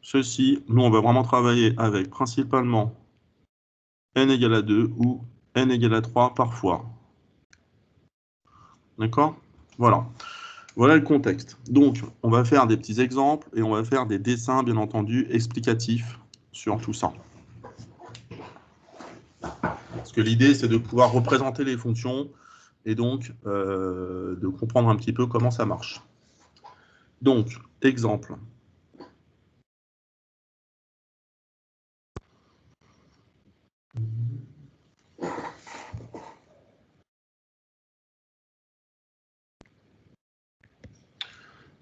ceci, nous, on va vraiment travailler avec principalement n égale à 2 ou n égale à 3 parfois. D'accord? Voilà. Voilà le contexte. Donc, on va faire des petits exemples et on va faire des dessins, bien entendu, explicatifs sur tout ça. Parce que l'idée, c'est de pouvoir représenter les fonctions et donc de comprendre un petit peu comment ça marche. Donc, exemple.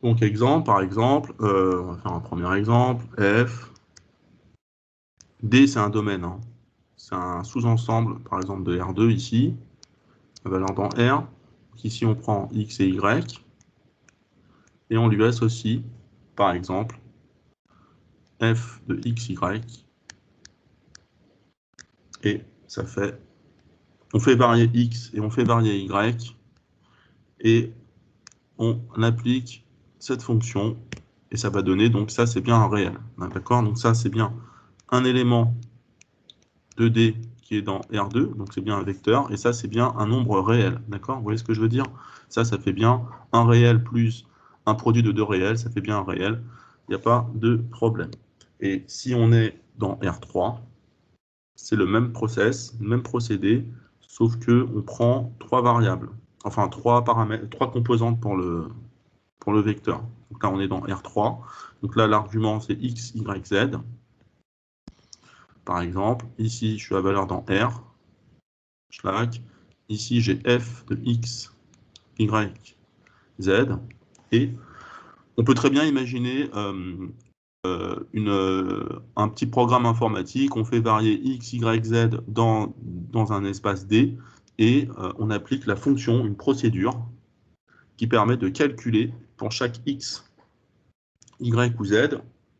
Donc, exemple, par exemple, on va faire un premier exemple, F. D, c'est un domaine. Hein. C'est un sous-ensemble, par exemple, de R2 ici. La valeur dans R. Donc, ici, on prend X et Y. Et on lui associe, par exemple, F de X, Y. Et ça fait... On fait varier X et on fait varier Y. Et on applique cette fonction. Et ça va donner, donc ça, c'est bien un réel. D'accord? Donc ça, c'est bien un élément de D qui est dans R2, donc c'est bien un vecteur, et ça, c'est bien un nombre réel, d'accord? Vous voyez ce que je veux dire? Ça fait bien un réel plus un produit de deux réels, ça fait bien un réel, il n'y a pas de problème. Et si on est dans R3, c'est le même process, le même procédé, sauf que on prend trois variables, enfin trois paramètres, trois composantes pour le vecteur. Donc là, on est dans R3, donc là, l'argument, c'est X, Y, Z. Par exemple, ici, je suis à valeur dans R. Ici, j'ai f de x, y, z. Et on peut très bien imaginer un petit programme informatique. On fait varier x, y, z dans un espace D. Et on applique la fonction, une procédure, qui permet de calculer pour chaque x, y ou z,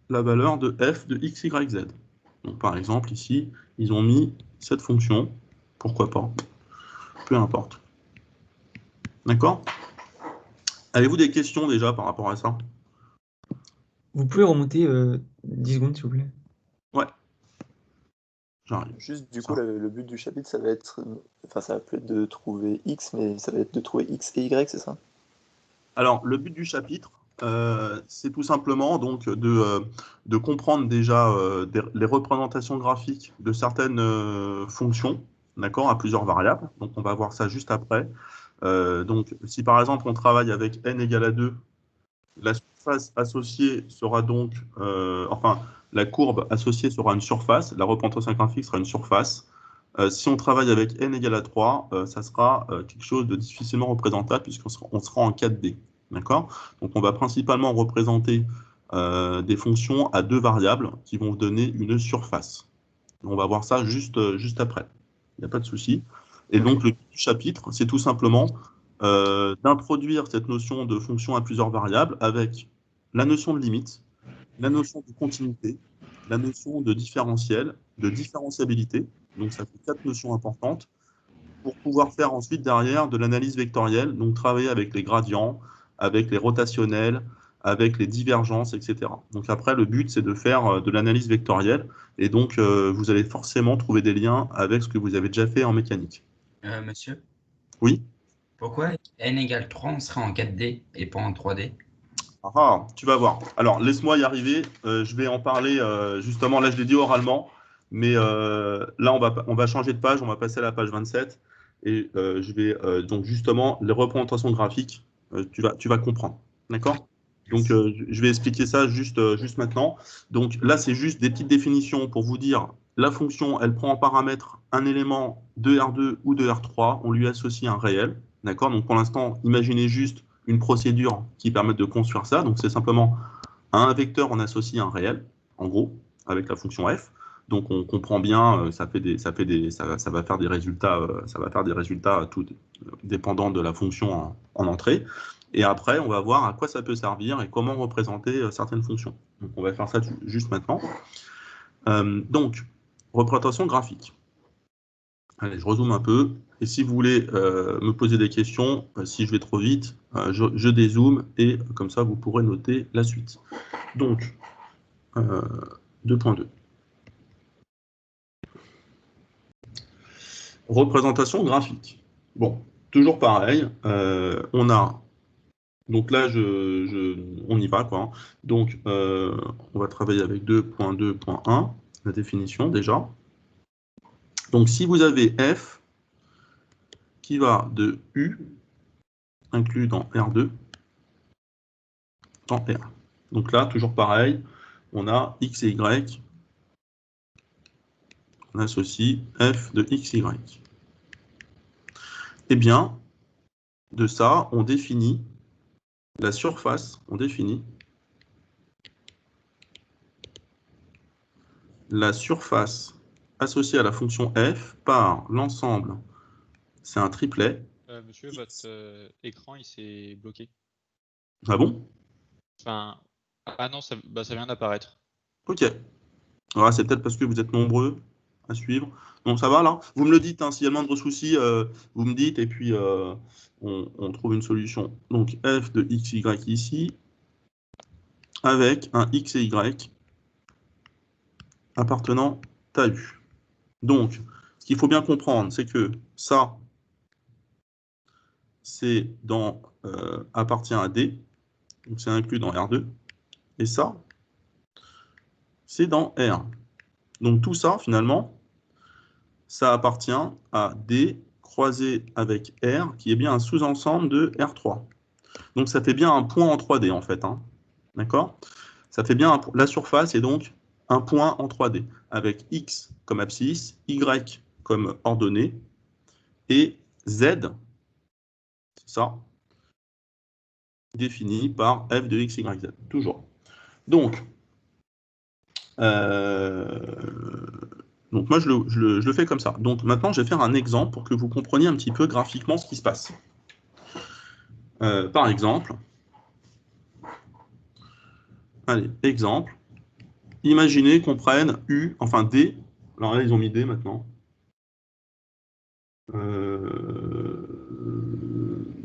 la valeur de f de x, y, z. Donc, par exemple, ici, ils ont mis cette fonction. Pourquoi pas? Peu importe. D'accord? Avez-vous des questions déjà par rapport à ça? Vous pouvez remonter 10 secondes, s'il vous plaît? Ouais. J'arrive. Juste, du coup, le but du chapitre, ça va être... Enfin, ça va plus être de trouver X, mais ça va être de trouver X et Y, c'est ça? Alors, le but du chapitre, c'est tout simplement donc de comprendre déjà les représentations graphiques de certaines fonctions, d'accord, à plusieurs variables. Donc, on va voir ça juste après. Donc, si par exemple, on travaille avec n égale à 2, la surface associée sera donc, enfin, la courbe associée sera une surface, la représentation graphique sera une surface. Si on travaille avec n égale à 3, ça sera quelque chose de difficilement représentable puisqu'on sera en 4D. D'accord? Donc, on va principalement représenter des fonctions à deux variables qui vont donner une surface. On va voir ça juste après. Il n'y a pas de souci. Et donc, le chapitre, c'est tout simplement d'introduire cette notion de fonction à plusieurs variables avec la notion de limite, la notion de continuité, la notion de différentiel, de différenciabilité. Donc, ça fait 4 notions importantes pour pouvoir faire ensuite derrière de l'analyse vectorielle, donc travailler avec les gradients, avec les rotationnels, avec les divergences, etc. Donc après, le but, c'est de faire de l'analyse vectorielle, et donc vous allez forcément trouver des liens avec ce que vous avez déjà fait en mécanique. Monsieur, Oui? pourquoi n égale 3, on serait en 4D et pas en 3D? Ah, tu vas voir. Alors, laisse-moi y arriver. Je vais en parler justement. Là, je l'ai dit oralement. Mais là, on va changer de page. On va passer à la page 27. Et je vais donc justement, les représentations graphiques, tu vas comprendre. D'accord? Donc, je vais expliquer ça juste maintenant. Donc, là, c'est juste des petites définitions pour vous dire la fonction, elle prend en paramètre un élément de R2 ou de R3. On lui associe un réel. D'accord? Donc, pour l'instant, imaginez juste une procédure qui permet de construire ça. Donc, c'est simplement à un vecteur, on associe un réel, en gros, avec la fonction f. Donc, on comprend bien, ça va faire des résultats, tout dépendant de la fonction en entrée. Et après, on va voir à quoi ça peut servir et comment représenter certaines fonctions. Donc, on va faire ça juste maintenant. Donc, représentation graphique. Allez, je rezoome un peu. Et si vous voulez me poser des questions, si je vais trop vite, je dézoome et comme ça, vous pourrez noter la suite. Donc, 2.2. Représentation graphique. Bon, toujours pareil, on a... Donc là, on y va, quoi. Hein. Donc, on va travailler avec 2.2.1, la définition déjà. Donc, si vous avez f qui va de u, inclus dans R2, dans R. Donc là, toujours pareil, on a x et y, on associe f de x, y. Eh bien, de ça, on définit la surface, on définit la surface associée à la fonction f par l'ensemble, c'est un triplet. Monsieur, votre écran, il s'est bloqué. Ah bon? Enfin, ah non, ça vient d'apparaître. Ok. Voilà, c'est peut-être parce que vous êtes nombreux à suivre. Bon, ça va là? Vous me le dites, hein, s'il y a le moindre souci, vous me dites et puis on trouve une solution. Donc f de x, y ici, avec un x et y appartenant à u. Donc, ce qu'il faut bien comprendre, c'est que ça, c'est appartient à D, donc c'est inclus dans R2, et ça, c'est dans R. Donc tout ça, finalement, ça appartient à D croisé avec R, qui est bien un sous-ensemble de R3. Donc ça fait bien un point en 3D, en fait. Hein. D'accord? Ça fait bien la surface est donc un point en 3D, avec X comme abscisse, Y comme ordonnée, et Z, c'est ça, défini par f de x, y, z. Toujours. Donc moi, je le fais comme ça. Donc maintenant, je vais faire un exemple pour que vous compreniez un petit peu graphiquement ce qui se passe. Par exemple, allez, exemple, imaginez qu'on prenne U, enfin D, alors là, ils ont mis D maintenant.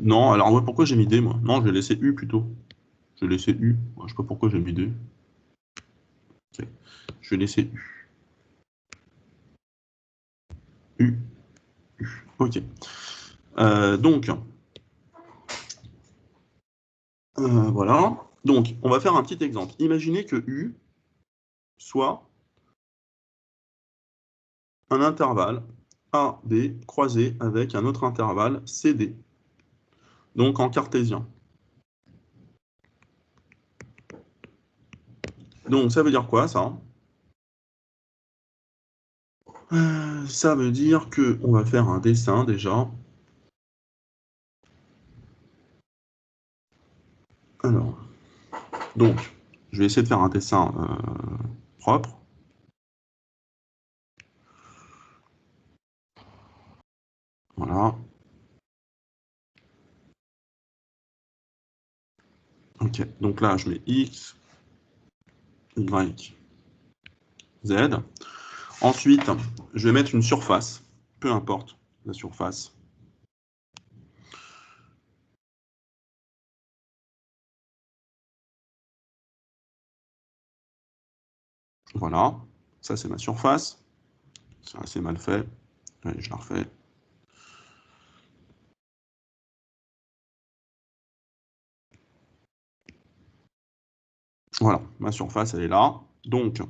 Non, alors ouais, pourquoi j'ai mis D, moi? Non, je vais laisser U plutôt. Je vais laisser U. Moi, je sais pas pourquoi j'ai mis D. Okay. Je vais laisser U. U. Ok. Donc, voilà. Donc, on va faire un petit exemple. Imaginez que U soit un intervalle AD croisé avec un autre intervalle CD. Donc, en cartésien. Donc, ça veut dire quoi, ça? Ça veut dire qu'on va faire un dessin, déjà. Alors, donc, je vais essayer de faire un dessin propre. Voilà. Ok, donc là, je mets X, Y, Z. Ensuite, je vais mettre une surface, peu importe la surface. Voilà, ça c'est ma surface. C'est assez mal fait. Allez, je la refais. Voilà, ma surface, elle est là. Donc,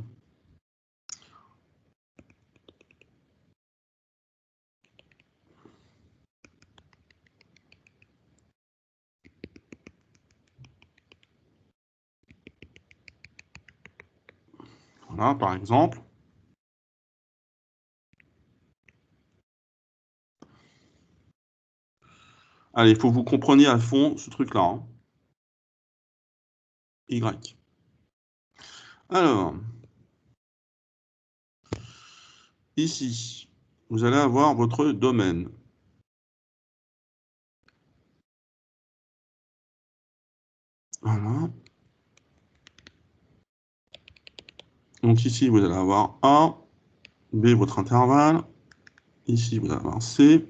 voilà, par exemple. Allez, il faut que vous compreniez à fond ce truc-là. Hein. Y. Alors, ici, vous allez avoir votre domaine. Voilà. Donc ici, vous allez avoir A, B, votre intervalle. Ici, vous allez avoir C.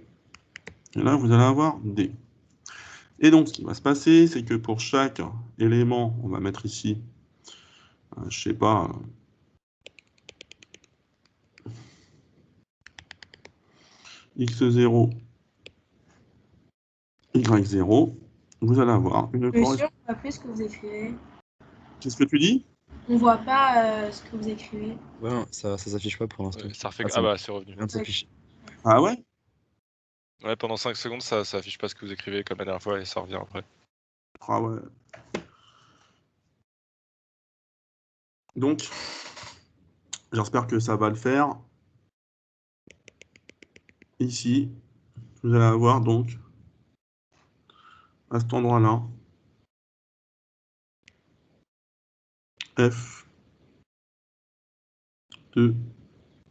Et là, vous allez avoir D. Et donc, ce qui va se passer, c'est que pour chaque élément, on va mettre ici Je sais pas. X0, Y0, vous allez avoir une Monsieur, correspondance. on voit plus ce que vous écrivez. Qu'est-ce que tu dis? On voit pas ce que vous écrivez. Ouais, non, ça s'affiche pas pour l'instant. Ouais, ça refait... Ah, Ah bah, c'est revenu. vient de s'afficher. Ah ouais? Ouais, pendant 5 secondes, ça affiche pas ce que vous écrivez comme la dernière fois et ça revient après. Ah ouais. Donc, j'espère que ça va le faire. Ici, vous allez avoir donc, à cet endroit-là, F de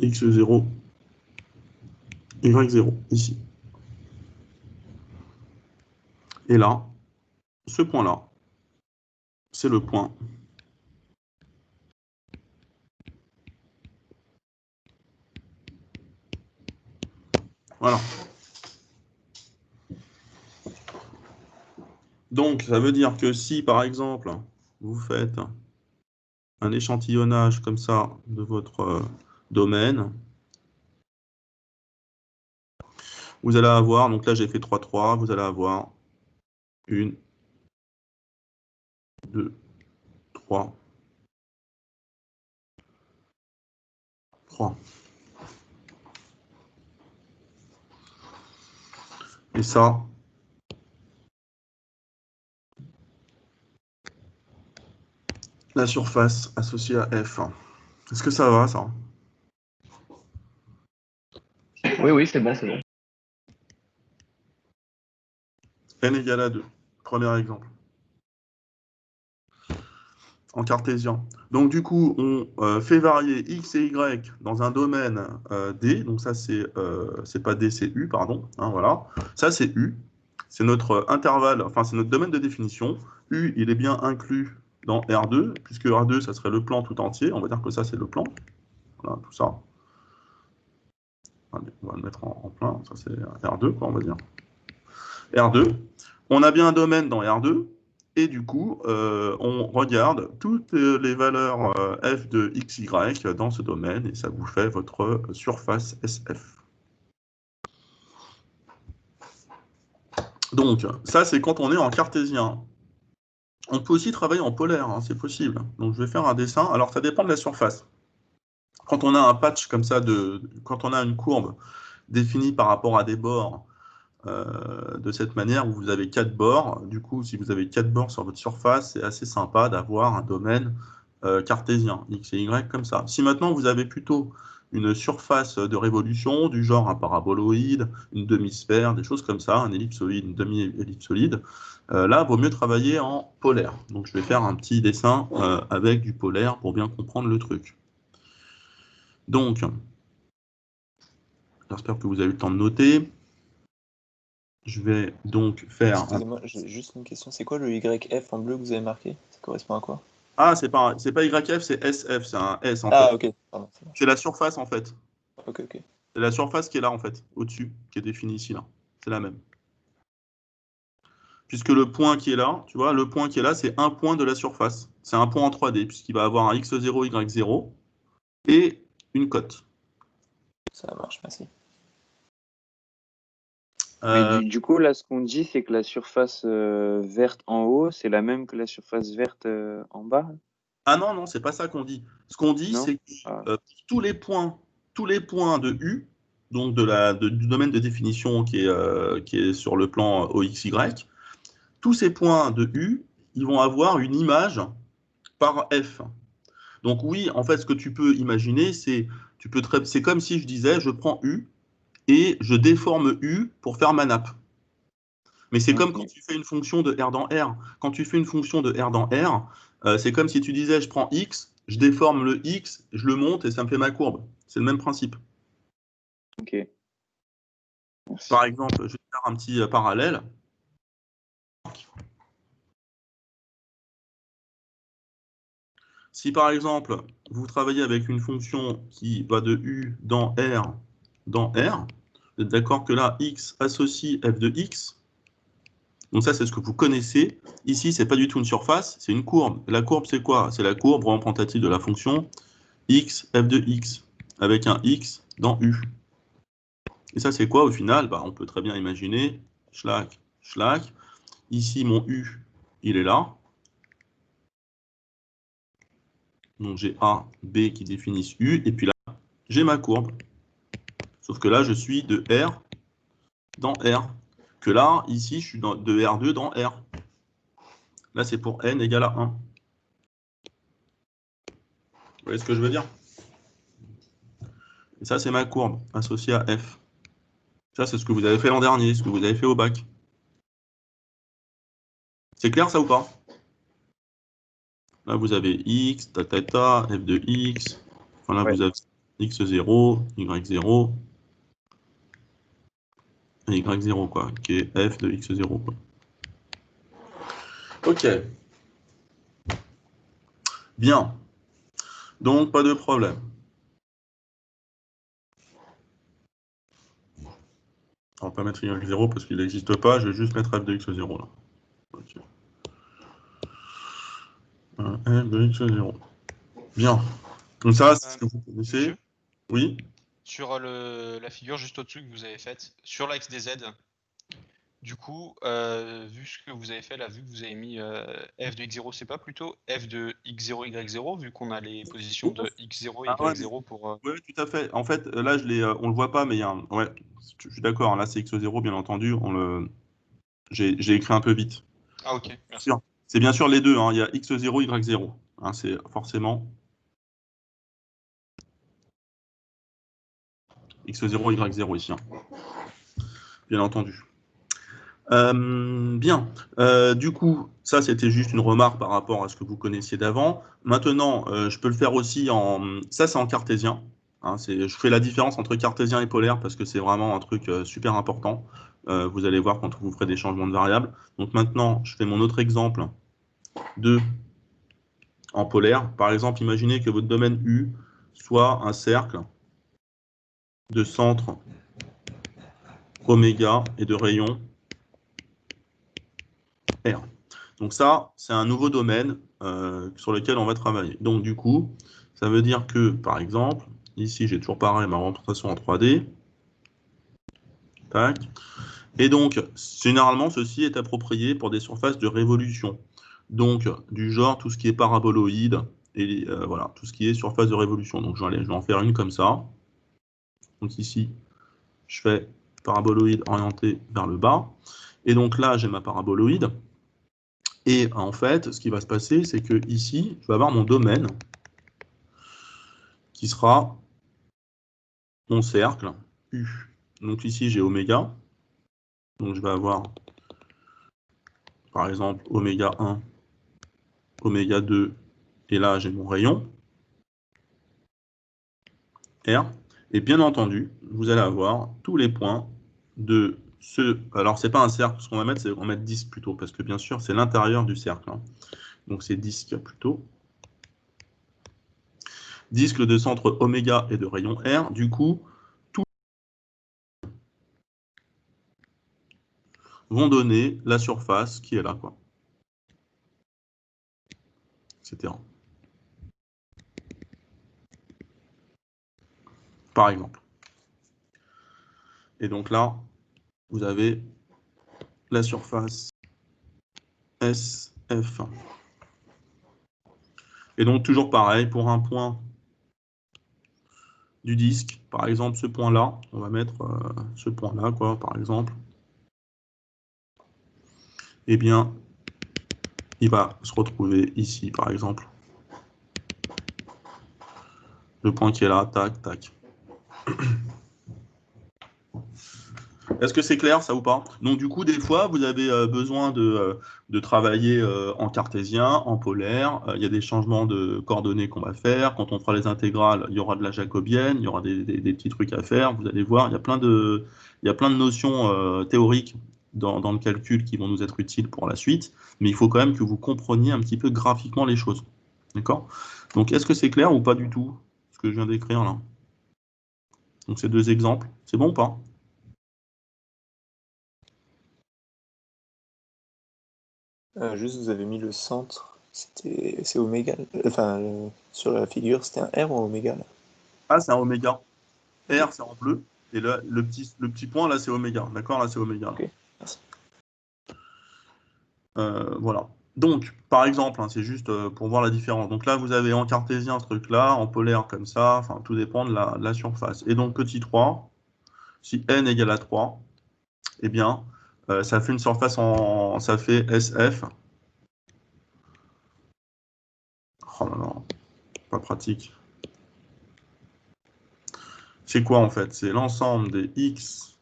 X0, Y0, ici. Et là, ce point-là, c'est le point voilà. Donc, ça veut dire que si, par exemple, vous faites un échantillonnage comme ça de votre domaine, vous allez avoir, donc là j'ai fait 3, 3, vous allez avoir 1, 2, 3, 3. Et ça, la surface associée à F. Est-ce que ça va, ça? Oui, c'est bon, c'est bon. N égale à 2. Premier exemple. En cartésien. Donc du coup, on fait varier X et Y dans un domaine D. Donc ça, c'est pas D, c'est U, pardon. Hein, voilà. Ça, c'est U. C'est notre intervalle, enfin, c'est notre domaine de définition. U, il est bien inclus dans R2, puisque R2, ça serait le plan tout entier. On va dire que ça, c'est le plan. Voilà, tout ça. Allez, on va le mettre en plein. Ça, c'est R2, quoi, on va dire. R2. On a bien un domaine dans R2. Et du coup, on regarde toutes les valeurs f de x, y dans ce domaine, et ça vous fait votre surface SF. Donc, ça, c'est quand on est en cartésien. On peut aussi travailler en polaire, hein, c'est possible. Donc, je vais faire un dessin. Alors, ça dépend de la surface. Quand on a un patch comme ça, quand on a une courbe définie par rapport à des bords, de cette manière où vous avez 4 bords. Du coup, si vous avez 4 bords sur votre surface, c'est assez sympa d'avoir un domaine cartésien, X et Y comme ça. Si maintenant vous avez plutôt une surface de révolution, du genre un paraboloïde, une demi-sphère, des choses comme ça, un ellipsoïde, une demi-ellipsoïde, là, il vaut mieux travailler en polaire. Donc, je vais faire un petit dessin avec du polaire pour bien comprendre le truc. Donc, j'espère que vous avez eu le temps de noter. Je vais donc faire... Excusez-moi, j'ai juste une question. C'est quoi le YF en bleu que vous avez marqué? Ça correspond à quoi? Ah, c'est pas YF, c'est SF, c'est un S en Ah, fait. ok, pardon. C'est la surface en fait. Ok, ok. C'est la surface qui est là en fait, au-dessus, qui est définie ici là. C'est la même. Puisque le point qui est là, tu vois, le point qui est là, c'est un point de la surface. C'est un point en 3D, puisqu'il va avoir un X0, Y0 et une cote. Ça marche, merci. Mais du coup, là, ce qu'on dit, c'est que la surface verte en haut, c'est la même que la surface verte en bas? Ah non, non, c'est pas ça qu'on dit. Ce qu'on dit, Non. c'est que tous les points de U, donc du domaine de définition qui est sur le plan OXY, tous ces points de U, ils vont avoir une image par F. Donc oui, en fait, ce que tu peux imaginer, c'est comme si je disais, je prends U et je déforme U pour faire ma nappe. Mais c'est comme quand tu fais une fonction de R dans R. Quand tu fais une fonction de R dans R, c'est comme si tu disais, je prends X, je déforme le X, je le monte et ça me fait ma courbe. C'est le même principe. Ok. Merci. Par exemple, je vais faire un petit parallèle. Si par exemple, vous travaillez avec une fonction qui va de U dans R, vous êtes d'accord que là, X associe F de X, Donc ça, c'est ce que vous connaissez. Ici, c'est pas du tout une surface, c'est une courbe. La courbe, c'est quoi? C'est la courbe représentative de la fonction x, f de x, avec un x dans u. Et ça, c'est quoi au final? On peut très bien imaginer, schlac, schlac. Ici, mon u, il est là. Donc j'ai A, B qui définissent U, et puis là, j'ai ma courbe. Sauf que là, je suis de R dans R. Que là, ici, je suis de R2 dans R. Là, c'est pour N égale à 1. Vous voyez ce que je veux dire? Et ça, c'est ma courbe associée à F. Ça, c'est ce que vous avez fait l'an dernier, ce que vous avez fait au bac. C'est clair, ça, ou pas? Là, vous avez X, ta, F de X. Enfin, là, Ouais. vous avez X0, Y0. Et Y0, quoi, qui est F de X0, quoi. Ok. Bien. Donc, pas de problème. On va pas mettre Y0 parce qu'il n'existe pas, je vais juste mettre F de X0 là. Okay. F de X0. Bien. Donc ça, c'est ce que vous connaissez. Monsieur, Oui. sur la figure juste au-dessus que vous avez faite, sur l'axe des Z, du coup, vu ce que vous avez fait là, vu que vous avez mis f de x0, c'est pas plutôt f de x0, y0, vu qu'on a les positions de x0 et y0 pour... Oui, tout à fait. En fait, là, on le voit pas, mais il y a un... Ouais, je suis d'accord. Là, c'est x0, bien entendu. J'ai écrit un peu vite. Ah, ok, merci. C'est bien sûr les deux. Hein. Il y a x0, y0. Hein, c'est forcément x0, y0 ici. Hein. Bien entendu. Bien. Du coup, ça, c'était juste une remarque par rapport à ce que vous connaissiez d'avant. Maintenant, je peux le faire aussi en... Ça, c'est en cartésien. Hein, je fais la différence entre cartésien et polaire parce que c'est vraiment un truc super important. Vous allez voir quand vous ferez des changements de variables. Donc maintenant, je fais mon autre exemple en polaire. Par exemple, imaginez que votre domaine U soit un cercle de centre oméga et de rayon R. Donc ça, c'est un nouveau domaine sur lequel on va travailler. Donc du coup, ça veut dire que, par exemple, ici, j'ai toujours pareil ma représentation en 3D. Tac. Et donc, généralement, ceci est approprié pour des surfaces de révolution. Donc, du genre, tout ce qui est paraboloïde, et voilà, tout ce qui est surface de révolution. Donc, je vais en faire une comme ça. Donc ici, je fais paraboloïde orienté vers le bas. Et donc là, j'ai ma paraboloïde. Et en fait, ce qui va se passer, c'est que ici, je vais avoir mon domaine qui sera mon cercle U. Donc ici, j'ai oméga. Donc je vais avoir, par exemple, oméga 1, oméga 2, et là, j'ai mon rayon R. Et bien entendu, vous allez avoir tous les points de ce... Alors, c'est pas un cercle, ce qu'on va mettre, c'est qu'on va mettre disque plutôt, parce que bien sûr, c'est l'intérieur du cercle. Hein. Donc c'est disque plutôt. Disque de centre oméga et de rayon R. Du coup, tous vont donner la surface qui est là, quoi. Etc. Par exemple. Et donc là, vous avez la surface SF. Et donc toujours pareil, pour un point du disque, par exemple ce point-là, on va mettre ce point-là, quoi, par exemple. Eh bien, il va se retrouver ici, par exemple. Le point qui est là, tac, tac. Est-ce que c'est clair, ça ou pas? Donc, du coup, des fois, vous avez besoin de travailler en cartésien, en polaire. Il y a des changements de coordonnées qu'on va faire. Quand on fera les intégrales, il y aura de la jacobienne, il y aura des petits trucs à faire. Vous allez voir, il y a plein de notions théoriques dans le calcul qui vont nous être utiles pour la suite. Mais il faut quand même que vous compreniez un petit peu graphiquement les choses. D'accord? Donc, est-ce que c'est clair ou pas du tout, ce que je viens d'écrire là? Donc, ces deux exemples, c'est bon ou pas? Juste, vous avez mis le centre, c'est oméga. Enfin, sur la figure, c'était un R ou un oméga là? Ah, c'est un oméga. R, c'est en bleu. Et là, le petit point, là, c'est oméga. D'accord? Là, c'est oméga. Ok, merci. Voilà. Donc, par exemple, hein, c'est juste pour voir la différence. Donc là, vous avez en cartésien ce truc-là, en polaire comme ça. Enfin, tout dépend de la surface. Et donc, petit 3, si n égale à 3, eh bien, ça fait une surface ça fait SF. Oh là là, pas pratique. C'est quoi en fait? C'est l'ensemble des x,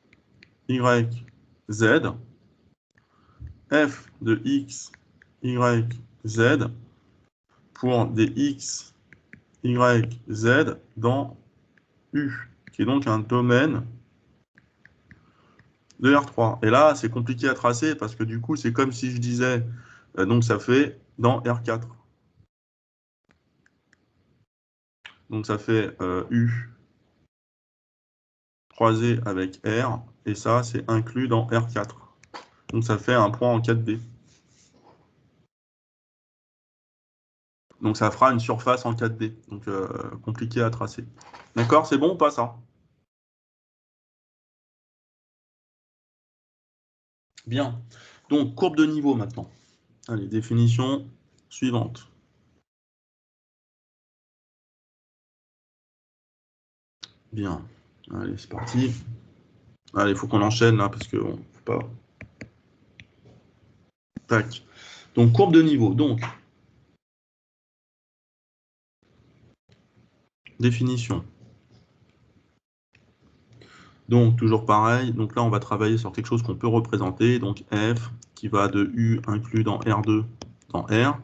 y, z, f de x, y, z pour des x, y, z dans U, qui est donc un domaine de R3. Et là, c'est compliqué à tracer parce que du coup, c'est comme si je disais, donc ça fait dans R4. Donc ça fait U croisé avec R, et ça, c'est inclus dans R4. Donc ça fait un point en 4D. Donc ça fera une surface en 4D, donc compliqué à tracer. D'accord, c'est bon ou pas ça? Bien. Donc courbe de niveau maintenant. Allez, définition suivante. Bien. Allez, c'est parti. Allez, il faut qu'on enchaîne là, parce que on peut pas. Tac. Donc courbe de niveau. Donc définition. Donc toujours pareil. Donc là, on va travailler sur quelque chose qu'on peut représenter. Donc f qui va de U inclus dans R2 dans R.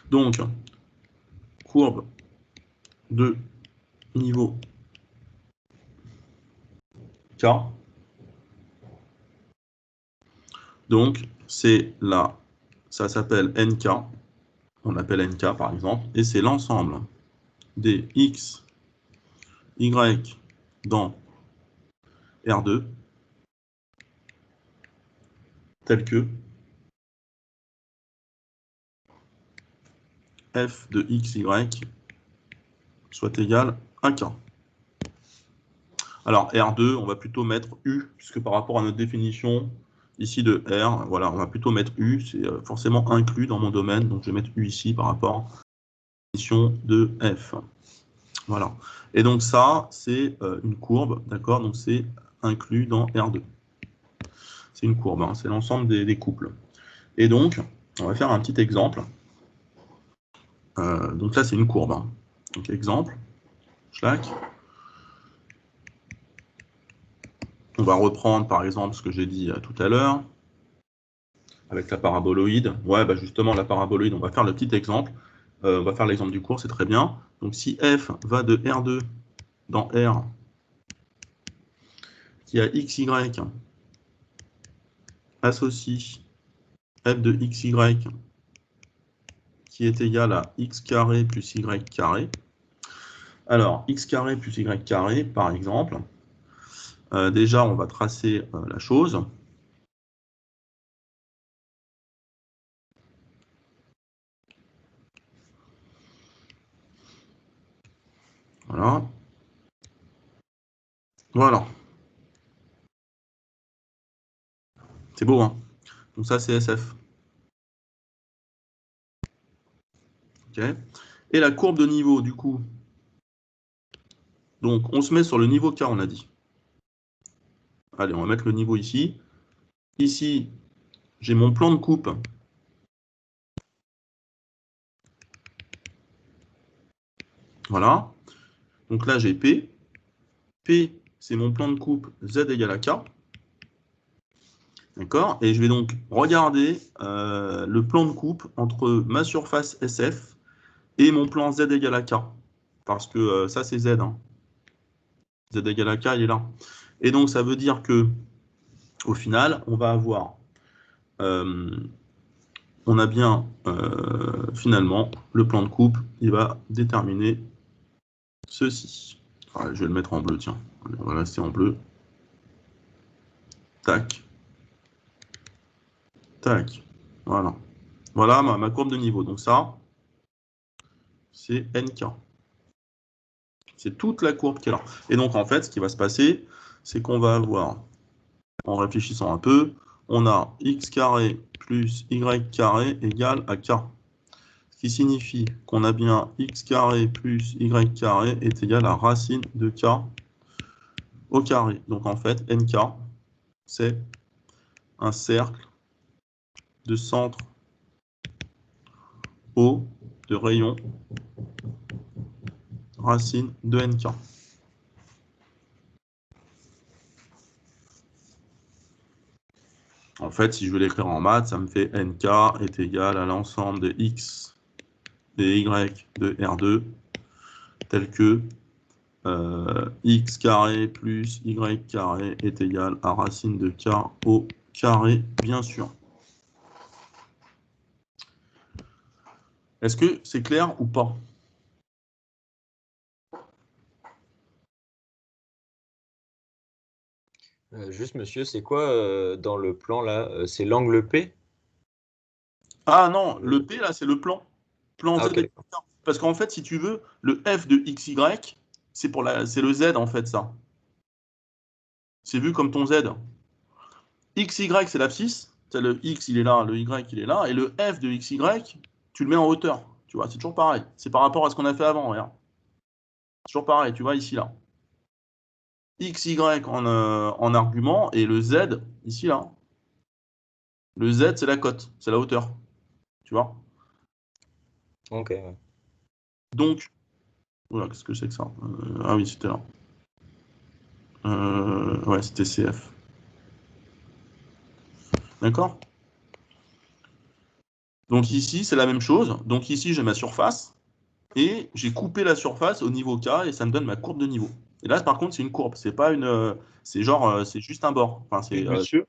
Donc courbe de niveau K. Donc c'est là, ça s'appelle NK. On l'appelle NK par exemple, et c'est l'ensemble des X, Y dans R2, tel que f de x, y soit égal à k. Alors R2, on va plutôt mettre U, puisque par rapport à notre définition ici de R, voilà, on va plutôt mettre U, c'est forcément inclus dans mon domaine, donc je vais mettre U ici par rapport à la définition de F. Voilà. Et donc ça, c'est une courbe, d'accord? Donc c'est inclus dans R2. C'est une courbe, hein, c'est l'ensemble des couples. Et donc, on va faire un petit exemple. Donc là, c'est une courbe. Hein. Donc exemple, schlack. On va reprendre par exemple ce que j'ai dit tout à l'heure avec la paraboloïde. Ouais, bah justement, la paraboloïde, on va faire le petit exemple. On va faire l'exemple du cours, c'est très bien. Donc si f va de R2 dans R, qui a xy associe f de xy qui est égal à x carré plus y carré. Alors, x carré plus y carré, par exemple, déjà, on va tracer la chose. Voilà. Voilà. C'est beau, hein? Donc ça, c'est SF. OK. Et la courbe de niveau, du coup. Donc, on se met sur le niveau K, on a dit. Allez, on va mettre le niveau ici. Ici, j'ai mon plan de coupe. Voilà. Donc là, j'ai P. P, c'est mon plan de coupe Z égale à K. D'accord? Et je vais donc regarder le plan de coupe entre ma surface SF et mon plan Z égale à K. Parce que ça, c'est Z. Hein. Z égale à K, il est là. Et donc, ça veut dire que au final, on va avoir... on a bien, finalement, le plan de coupe, il va déterminer ceci. Ouais, je vais le mettre en bleu, tiens. Voilà, c'est en bleu. Tac. Tac. Voilà. Voilà ma courbe de niveau. Donc ça, c'est NK. C'est toute la courbe qui est là. Et donc, en fait, ce qui va se passer, c'est qu'on va avoir, en réfléchissant un peu, on a x carré plus y carré égale à k. Ce qui signifie qu'on a bien x carré plus y carré est égal à racine de k au carré. Donc, en fait, NK, c'est un cercle de centre O de rayon racine de NK. En fait, si je veux l'écrire en maths, ça me fait NK est égal à l'ensemble de X et Y de R2, tel que X carré plus Y carré est égal à racine de K au carré, bien sûr. Est-ce que c'est clair ou pas? Juste, monsieur, c'est quoi dans le plan là? C'est l'angle P? Ah non, le P là, c'est le plan. Plan Ah, Z. ok. Parce qu'en fait, si tu veux, le F de XY, c'est le Z en fait, ça. C'est vu comme ton Z. XY, c'est l'abscisse. Le X, il est là, le Y, il est là. Et le F de XY, tu le mets en hauteur. Tu vois, c'est toujours pareil. C'est par rapport à ce qu'on a fait avant, regarde. C'est toujours pareil, tu vois, ici, là. XY en argument et le Z, ici, là. Le Z, c'est la cote, c'est la hauteur. Tu vois? Ok. Ouais. Donc, voilà, qu'est-ce que c'est que ça? Ah oui, c'était là. Ouais, c'était CF. D'accord? Donc ici, c'est la même chose. Donc ici, j'ai ma surface. Et j'ai coupé la surface au niveau K et ça me donne ma courbe de niveau. Et là, par contre, c'est une courbe. C'est pas une. C'est genre, c'est juste un bord. Enfin, c'est. Monsieur,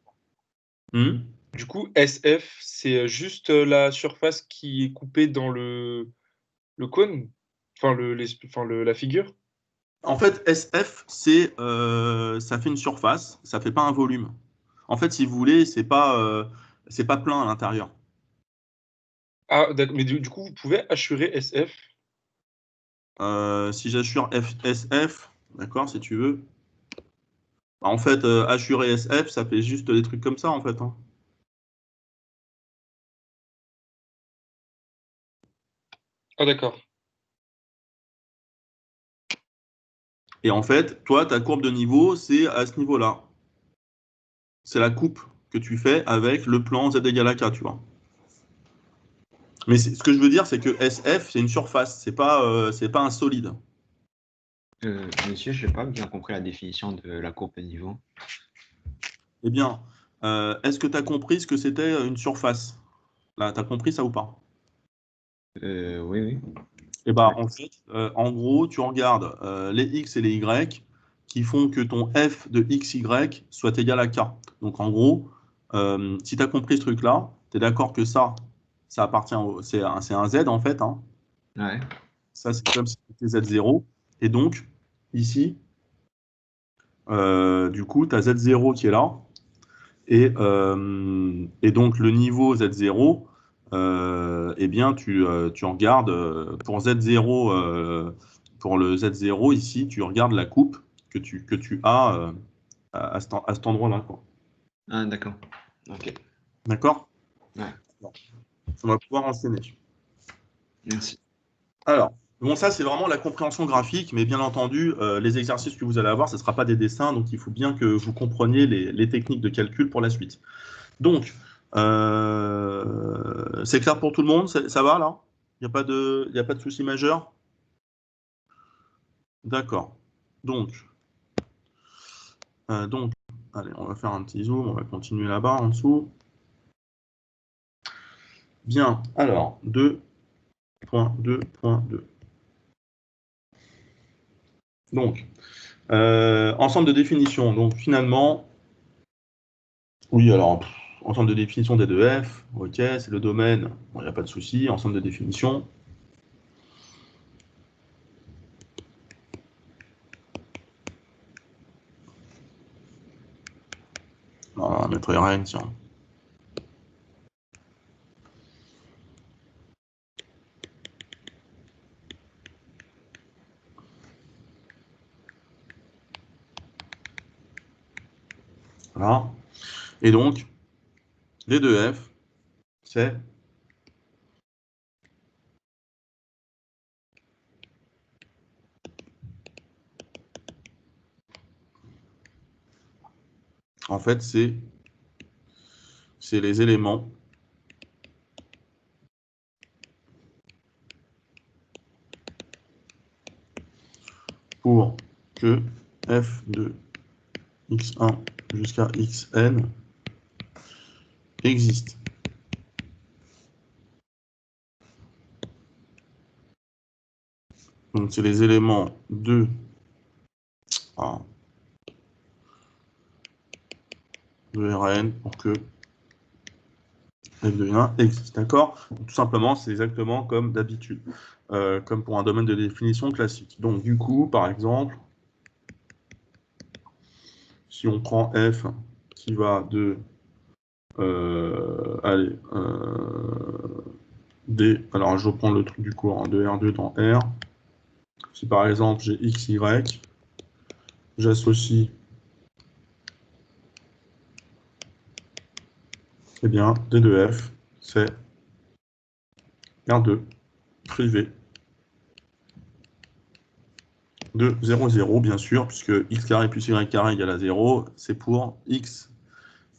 Hmm. du coup, SF, c'est juste la surface qui est coupée dans le cône, enfin, la figure. En fait, SF, c'est, ça fait une surface. Ça fait pas un volume. En fait, si vous voulez, c'est pas plein à l'intérieur. Ah, d'accord, mais du coup, vous pouvez assurer SF. Si j'assure SF, d'accord, si tu veux. En fait, assurer SF, ça fait juste des trucs comme ça, en fait. Hein. Ah, d'accord. Et en fait, toi, ta courbe de niveau, c'est à ce niveau-là. C'est la coupe que tu fais avec le plan Z égale à K, tu vois. Mais ce que je veux dire, c'est que SF, c'est une surface, c'est pas un solide. Monsieur, je n'ai pas bien compris la définition de la courbe de niveau. Eh bien, est-ce que tu as compris ce que c'était une surface? Là, tu as compris ça ou pas? Oui, oui. Eh bien, Ouais. en fait, en gros, tu regardes les X et les Y qui font que ton F de XY soit égal à K. Donc, en gros, si tu as compris ce truc-là, tu es d'accord que ça appartient c'est un Z en fait. Hein. Ouais. Ça, c'est comme si c'était Z0. Et donc, ici, du coup, tu as Z0 qui est là. Et donc, le niveau Z0, eh bien, tu regardes pour Z0, pour le Z0, ici, tu regardes la coupe que tu as à cet endroit-là. Quoi. Ah, d'accord. Ok. D'accord? Ouais. On va pouvoir enchaîner. Merci. Alors, bon, ça, c'est vraiment la compréhension graphique, mais bien entendu, les exercices que vous allez avoir, ce ne sera pas des dessins, donc il faut bien que vous compreniez les techniques de calcul pour la suite. Donc, c'est clair pour tout le monde? Ça va, là? Il n'y a pas de souci majeur? D'accord. Donc, allez, on va faire un petit zoom, on va continuer là-bas, en dessous. Bien, alors, 2.2.2. Donc, ensemble de définition. Donc, finalement, oui, alors, ensemble de définition des deux F, ok, c'est le domaine, il n'y a pas de souci, ensemble de définition. On va mettre Rn, tiens. Voilà. Et donc, D2F, c'est en fait, c'est les éléments pour que f de x1 jusqu'à xn existe. Donc, c'est les éléments de Rn pour que f de 1 existe. D'accord? Tout simplement, c'est exactement comme d'habitude, comme pour un domaine de définition classique. Donc, du coup, par exemple, si on prend f qui va de D, alors je reprends le truc du cours, hein, de R2 dans R. Si par exemple j'ai x, y, j'associe eh bien D de F, c'est R2 privé de 0, 0, bien sûr, puisque x carré plus y carré égale à 0, c'est pour x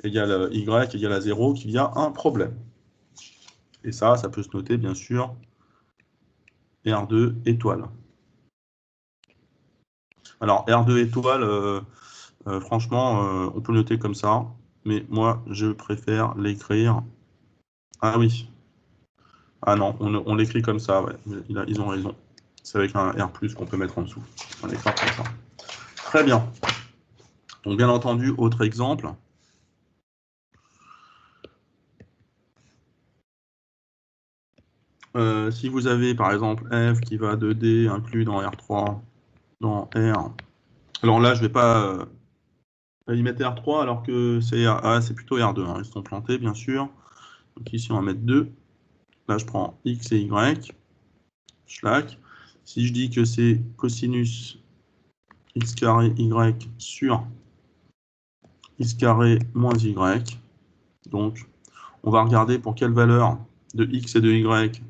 égale y égale à 0 qu'il y a un problème. Et ça peut se noter, bien sûr, R2 étoile. Alors, R2 étoile, franchement, on peut le noter comme ça, mais moi, je préfère l'écrire... Ah oui. Ah non, on l'écrit comme ça, ouais. Ils ont raison. C'est avec un R+, qu'on peut mettre en dessous. On l'écrit comme ça. Très bien. Donc, bien entendu, autre exemple. Si vous avez, par exemple, f qui va de D inclus dans R3, dans R... Alors là, je ne vais pas y mettre R3, alors que c'est plutôt R2. Hein. Ils sont plantés, bien sûr. Donc ici, on va mettre 2. Là, je prends X et Y. Schlack. Si je dis que c'est cosinus X carré Y sur X carré moins Y, donc on va regarder pour quelle valeur de X et de Y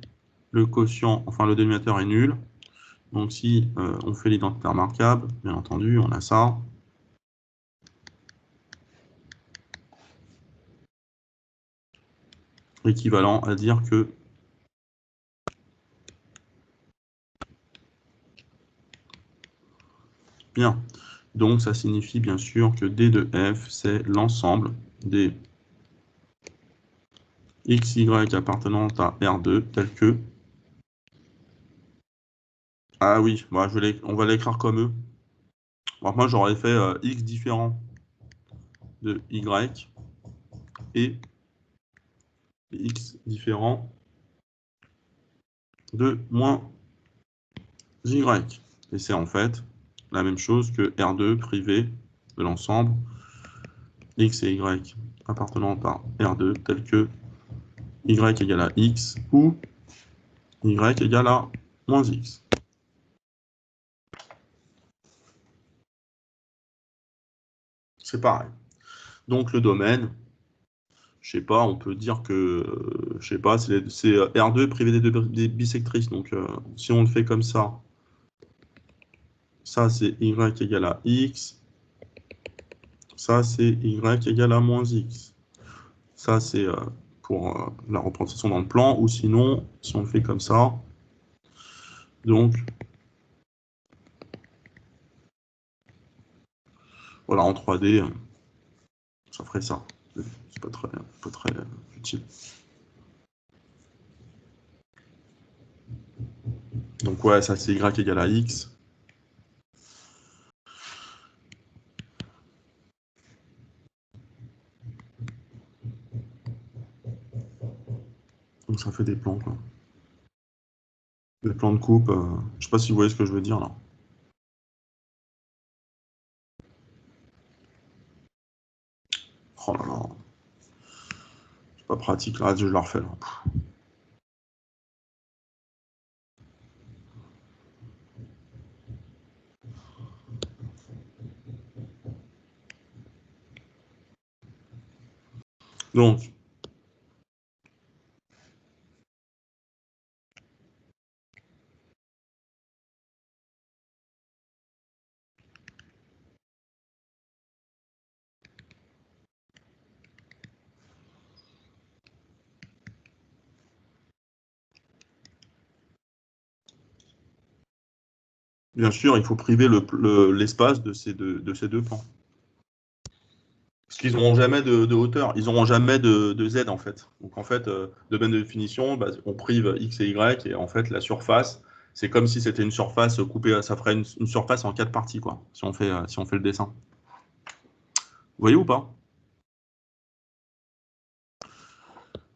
le quotient, enfin le dénominateur est nul. Donc si on fait l'identité remarquable, bien entendu, on a ça. Équivalent à dire que bien. Donc ça signifie bien sûr que D de F, c'est l'ensemble des x, y appartenant à R2 tel que... Ah oui, bah, on va l'écrire comme eux. Alors, moi j'aurais fait x différent de y et x différent de moins y. Et c'est en fait la même chose que R2 privé de l'ensemble x et y appartenant à R2 tel que y égale à x ou y égale à moins x. C'est pareil. Donc le domaine, je sais pas, on peut dire que, je sais pas, c'est R2 privé des bisectrices. Donc si on le fait comme ça c'est y égale à x. Ça c'est y égale à moins x. Ça c'est pour la représentation dans le plan. Ou sinon, si on le fait comme ça, donc voilà, en 3D, ça ferait ça. C'est pas très utile. Donc ouais, ça c'est y égale à x. Donc ça fait des plans, quoi. Des plans de coupe. Je sais pas si vous voyez ce que je veux dire là. Oh là là. C'est pas pratique, là, je la refais. Là. Donc, bien sûr, il faut priver l'espace de ces deux plans. Parce qu'ils n'auront jamais de hauteur, ils n'auront jamais de Z en fait. Donc en fait, domaine de définition, bah, on prive X et Y, et en fait la surface, c'est comme si c'était une surface coupée, ça ferait une surface en 4 parties, quoi, si on fait le dessin. Vous voyez ou pas?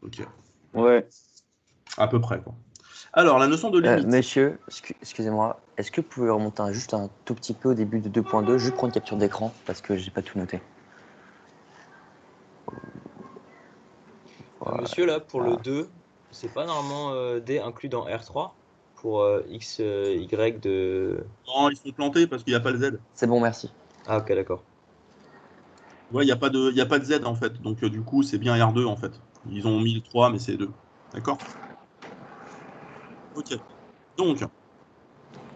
Ok. Ouais. À peu près, quoi. Alors, la notion de limite. Messieurs, excusez-moi, est-ce que vous pouvez remonter juste un tout petit peu au début de 2.2, juste prendre une capture d'écran, parce que j'ai pas tout noté. Voilà. Monsieur, là, pour le 2, c'est pas normalement D inclus dans R3 pour X, Y de... Non, ils sont plantés parce qu'il n'y a pas le Z. C'est bon, merci. Ah, ok, d'accord. Ouais, il n'y a pas de Z, en fait. Donc, du coup, c'est bien R2, en fait. Ils ont mis le 3, mais c'est 2. D'accord? Ok. Donc,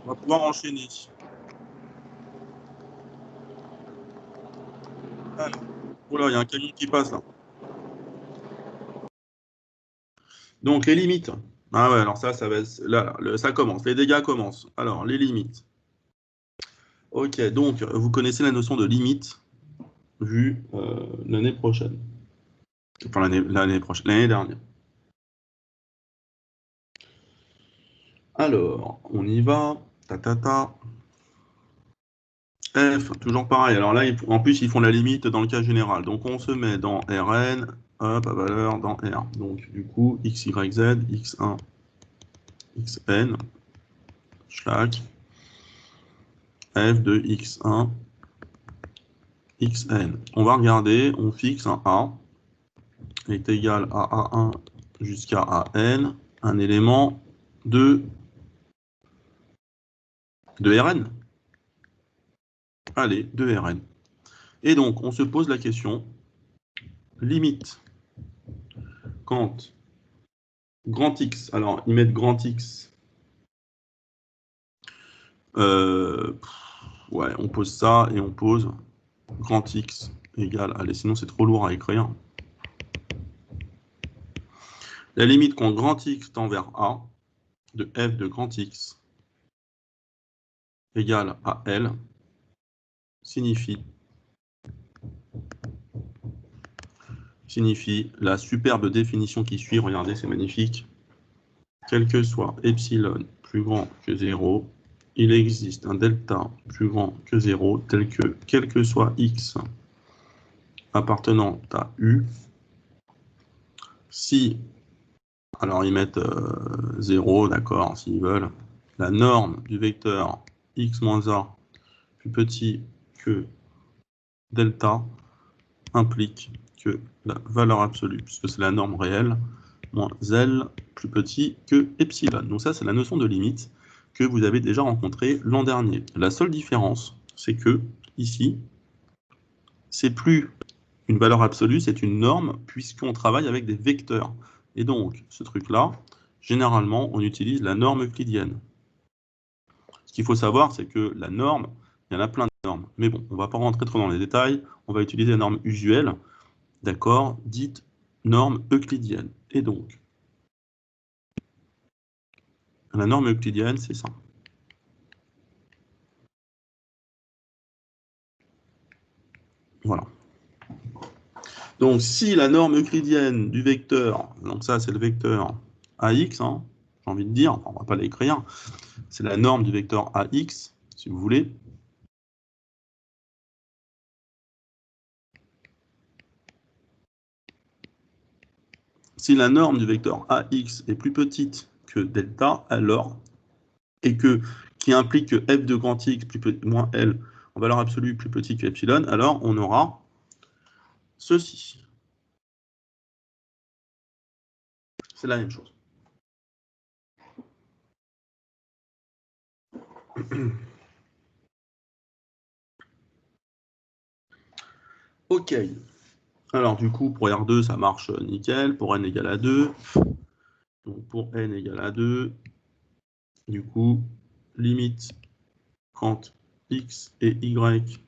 on va pouvoir enchaîner. Alors, oh là, il y a un camion qui passe, là. Donc, les limites. Ah ouais, alors ça va être... Là, ça commence. Les dégâts commencent. Alors, les limites. Ok, donc, vous connaissez la notion de limite vue l'année prochaine. Enfin, l'année prochaine, l'année dernière. Alors, on y va. F, toujours pareil. Alors là, en plus, ils font la limite dans le cas général. Donc, on se met dans Rn, hop, à valeur dans R. Donc, du coup, X, Y, Z, X1, Xn, schlac, F de X1, Xn. On va regarder, on fixe un A est égal à A1 jusqu'à AN, un élément de Rn. Allez, de Rn. Et donc, on se pose la question, limite, quand grand X, alors ils mettent grand X, ouais, on pose ça et on pose grand X égale, allez, sinon c'est trop lourd à écrire. La limite quand grand X tend vers A, de f de grand X égale à L, signifie la superbe définition qui suit, regardez, c'est magnifique. Quel que soit epsilon plus grand que 0, il existe un delta plus grand que 0, tel que, quel que soit x appartenant à U, si, alors ils mettent 0, d'accord, s'ils veulent, la norme du vecteur x moins a plus petit que delta implique que la valeur absolue, puisque c'est la norme réelle, moins L plus petit que epsilon. Donc ça, c'est la notion de limite que vous avez déjà rencontrée l'an dernier. La seule différence, c'est que ici, c'est plus une valeur absolue, c'est une norme, puisqu'on travaille avec des vecteurs. Et donc, ce truc-là, généralement, on utilise la norme euclidienne. Ce qu'il faut savoir, c'est que la norme, il y en a plein de normes. Mais bon, on ne va pas rentrer trop dans les détails. On va utiliser la norme usuelle, d'accord, dite norme euclidienne. Et donc, la norme euclidienne, c'est ça. Voilà. Donc, si la norme euclidienne du vecteur, donc ça, c'est le vecteur AX, hein, j'ai envie de dire, on ne va pas l'écrire, c'est la norme du vecteur AX, si vous voulez. Si la norme du vecteur AX est plus petite que delta, alors, et qui implique que f de grand X moins L en valeur absolue plus petit que epsilon, alors on aura ceci. C'est la même chose. Ok. Alors du coup, pour R2, ça marche nickel. Pour n égale à 2. Donc pour n égale à 2, du coup, limite quand x et y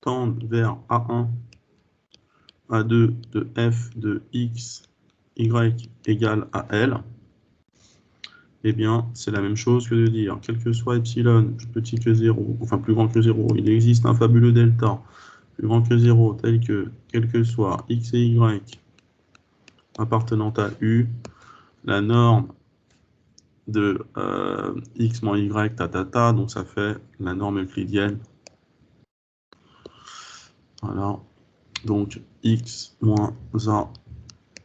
tendent vers A1, A2 de f de x, y égale à L, eh bien, c'est la même chose que de dire, quel que soit epsilon plus petit que 0, enfin plus grand que 0, il existe un fabuleux delta plus grand que 0, tel que, quel que soit x et y appartenant à U, la norme de x moins y, donc ça fait la norme euclidienne. Voilà. Donc x moins a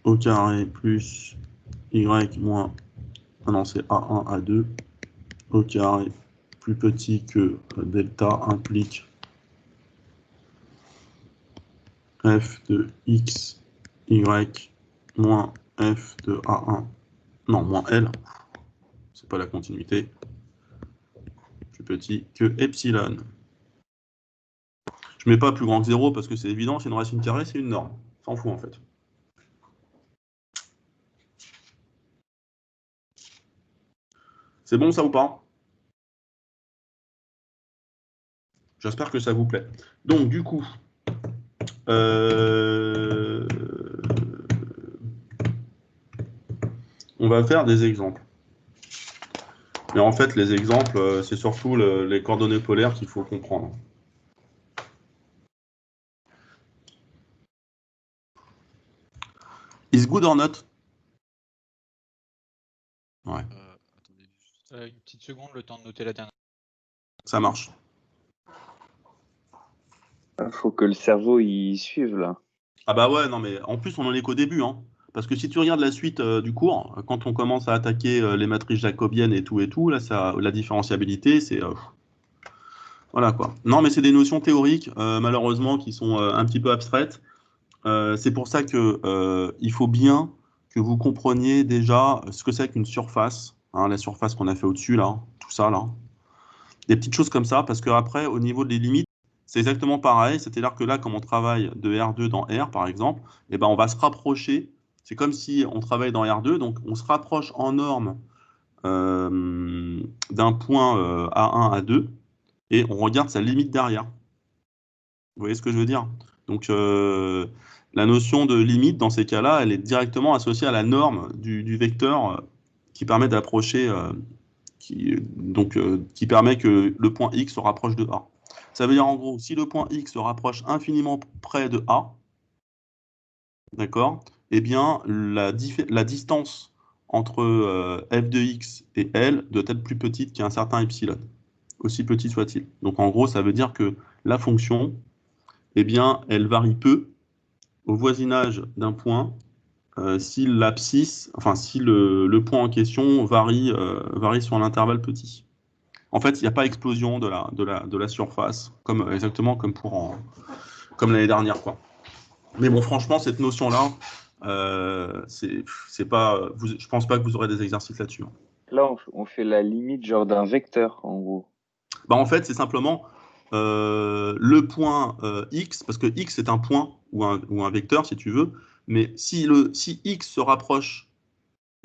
au carré plus y moins, ah non, c'est a1, a2 au carré plus petit que delta implique f de x, y moins f de a1, non, moins L, c'est pas la continuité, plus petit que epsilon. Je mets pas plus grand que 0 parce que c'est évident, c'est une racine carrée, c'est une norme. S'en fout en fait. C'est bon ça ou pas? J'espère que ça vous plaît. Donc du coup, on va faire des exemples. Mais en fait, les exemples, c'est surtout les coordonnées polaires qu'il faut comprendre. Is good or not? Ouais. Attendez juste une petite seconde, le temps de noter la dernière. Ça marche. Faut que le cerveau y suive là. Ah bah ouais, non mais en plus on en est qu'au début, hein. Parce que si tu regardes la suite du cours, quand on commence à attaquer les matrices jacobiennes et tout, là, ça, la différenciabilité, c'est... voilà quoi. Non mais c'est des notions théoriques, malheureusement, qui sont un petit peu abstraites. C'est pour ça que il faut bien que vous compreniez déjà ce que c'est qu'une surface, hein, la surface qu'on a fait au-dessus, là, tout ça, là. Des petites choses comme ça, parce qu'après, au niveau des limites, c'est exactement pareil. C'est-à-dire que là, comme on travaille de R2 dans R, par exemple, eh ben, on va se rapprocher. C'est comme si on travaille dans R2, donc on se rapproche en norme d'un point A1, A2, et on regarde sa limite derrière. Vous voyez ce que je veux dire? Donc, la notion de limite, dans ces cas-là, elle est directement associée à la norme du vecteur qui permet d'approcher, qui permet que le point X se rapproche de A. Ça veut dire en gros, si le point X se rapproche infiniment près de A, d'accord, eh bien, la distance entre f de x et L doit être plus petite qu'un certain epsilon, aussi petit soit-il. Donc en gros, ça veut dire que la fonction, eh bien, elle varie peu au voisinage d'un point si l'abscisse, enfin si le point en question varie sur un intervalle petit. En fait, il n'y a pas explosion de la surface, exactement comme l'année dernière, quoi. Mais bon, franchement, cette notion-là, c'est pas, je pense pas que vous aurez des exercices là-dessus. Là, on fait la limite genre d'un vecteur, en gros. Bah, en fait, c'est simplement le point x, parce que x c'est un point ou un vecteur, si tu veux, mais si x se rapproche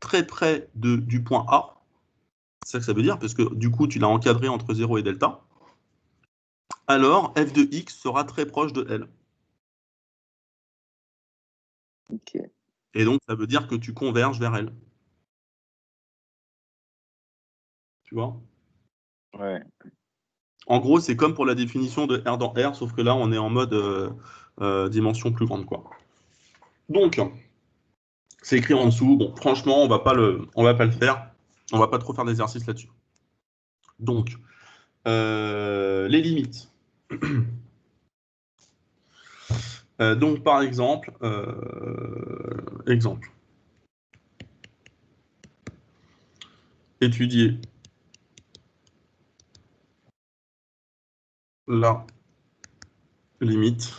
très près du point A, c'est ça que ça veut dire, parce que du coup, tu l'as encadré entre 0 et delta, alors f de x sera très proche de L. Ok. Et donc, ça veut dire que tu converges vers L. Tu vois? Ouais. En gros, c'est comme pour la définition de R dans R, sauf que là, on est en mode dimension plus grande, quoi. Donc, c'est écrit en dessous. Bon, franchement, on va pas le faire. On va pas trop faire d'exercice là-dessus. Donc, les limites. Donc, par exemple, étudier la limite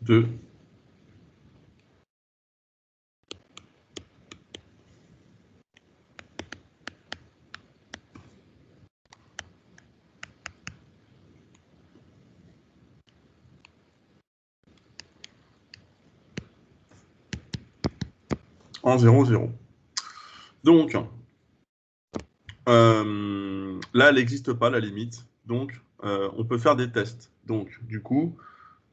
2. En 0, 0. Donc, là, elle n'existe pas, la limite. Donc, on peut faire des tests. Donc, du coup,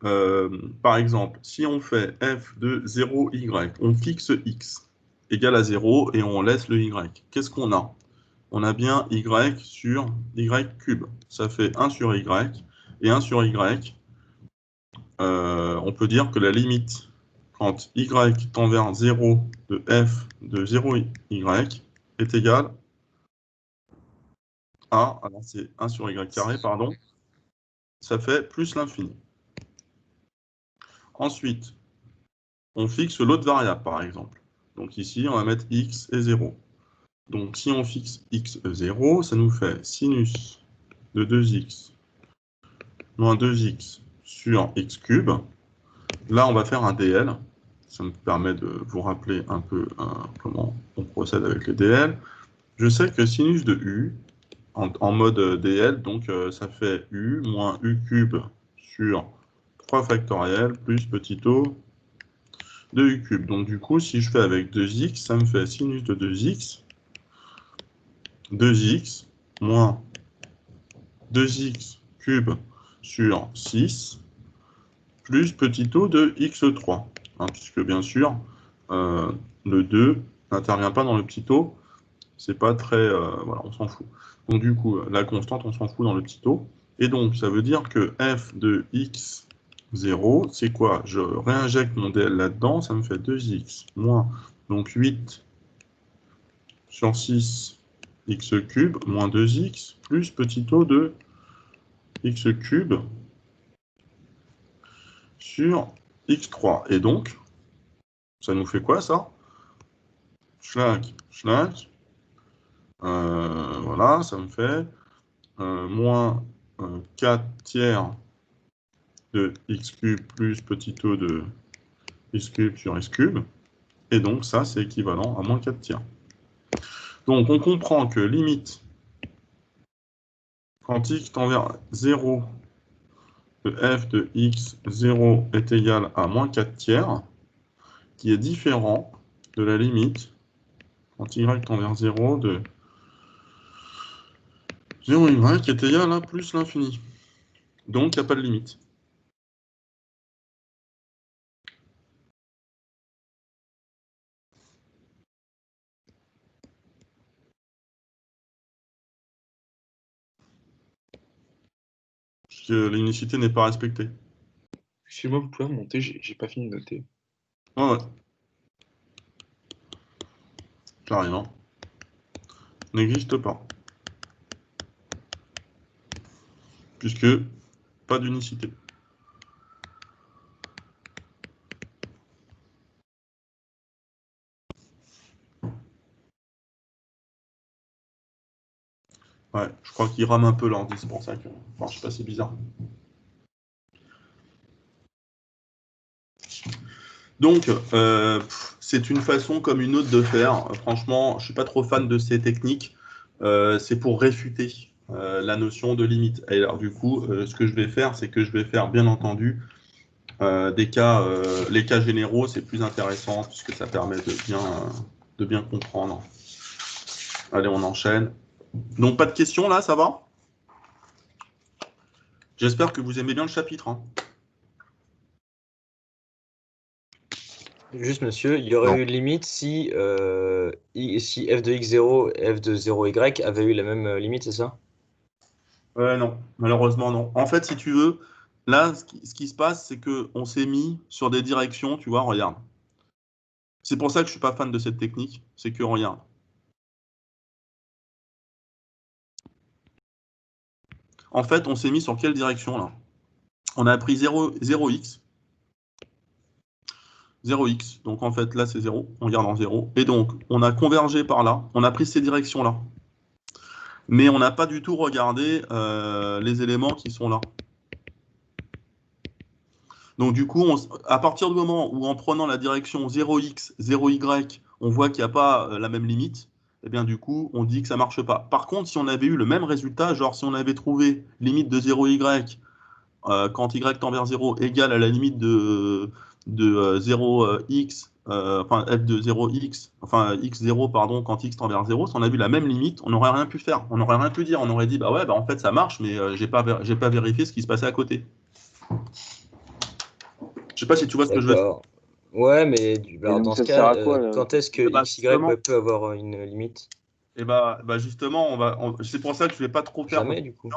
par exemple, si on fait f de 0y, on fixe x égale à 0 et on laisse le y. Qu'est-ce qu'on a? On a bien y sur y cube. Ça fait 1 sur y. Et 1 sur y, on peut dire que la limite, quand y tend vers 0 de f de 0y est égale à, alors c'est 1 sur y carré, pardon, ça fait plus l'infini. Ensuite, on fixe l'autre variable, par exemple. Donc ici, on va mettre x et 0. Donc si on fixe x 0, ça nous fait sinus de 2x moins 2x sur x cube. Là, on va faire un DL. Ça me permet de vous rappeler un peu comment on procède avec les DL. Je sais que sinus de u, en mode DL, donc ça fait u moins u cube sur 3 factoriel plus petit o de u cube. Donc du coup, si je fais avec 2x, ça me fait sinus de 2x moins 2x cube sur 6 plus petit o de x3. Hein, puisque bien sûr, le 2 n'intervient pas dans le petit o. C'est pas très... voilà, on s'en fout. Donc du coup, la constante, on s'en fout dans le petit o. Et donc, ça veut dire que f de x0, c'est quoi? Je réinjecte mon dl là-dedans, ça me fait 2x moins, donc 8 sur 6 x cube moins 2x plus petit o de x cube sur x3. Et donc, ça nous fait quoi, ça? Schlag, schlag. Voilà, ça me fait moins 4 tiers de x cube plus petit o de x cube sur x cube. Et donc, ça, c'est équivalent à moins 4 tiers. Donc, on comprend que limite, quand x tend vers 0, de f de x0 est égal à moins 4 tiers, qui est différent de la limite, quand y tend vers 0, de 0y qui est égal à plus l'infini. Donc, il n'y a pas de limite. Puisque l'unicité n'est pas respectée. Excusez-moi, vous pouvez remonter, j'ai pas fini de noter. Ouais. Carrément. N'existe pas. Puisque pas d'unicité. Ouais, je crois qu'il rame un peu l'ordi, c'est pour ça que... Enfin, je sais pas, c'est bizarre. Donc, c'est une façon comme une autre de faire. Franchement, je suis pas trop fan de ces techniques. C'est pour réfuter la notion de limite. Et alors, du coup, ce que je vais faire, c'est que je vais faire, bien entendu, les cas généraux, c'est plus intéressant, puisque ça permet de bien comprendre. Allez, on enchaîne. Donc, pas de questions, là, ça va? J'espère que vous aimez bien le chapitre. Hein. Juste, monsieur, il y aurait eu une limite si, si f de x0 et f de 0y avaient eu la même limite, c'est ça? Non, malheureusement, non. En fait, si tu veux, là, ce qui se passe, c'est qu'on s'est mis sur des directions, tu vois, regarde. C'est pour ça que je ne suis pas fan de cette technique, c'est que, regarde. En fait, on s'est mis sur quelle direction, là? On a pris 0x. 0x, donc en fait, là, c'est 0, on regarde en 0. Et donc, on a convergé par là, on a pris ces directions-là. Mais on n'a pas du tout regardé les éléments qui sont là. Donc du coup, à partir du moment où en prenant la direction 0x, 0y, on voit qu'il n'y a pas la même limite, eh bien du coup, on dit que ça ne marche pas. Par contre, si on avait eu le même résultat, genre si on avait trouvé limite de 0y quand y tend vers 0 égale à la limite de 0x, enfin f de 0x, enfin x0 pardon, quand x tend vers 0, si on a vu la même limite, on n'aurait rien pu faire. On n'aurait rien pu dire. On aurait dit, bah ouais, bah en fait ça marche, mais j'ai pas vérifié ce qui se passait à côté. Je sais pas si tu vois ce que je veux dire. D'accord. Ouais, mais alors, donc, dans ça ce sert à cas, quoi, là quand est-ce que Eh ben, XY justement. peut avoir une limite? Et bah justement, c'est pour ça que je vais pas trop faire. Jamais, du coup.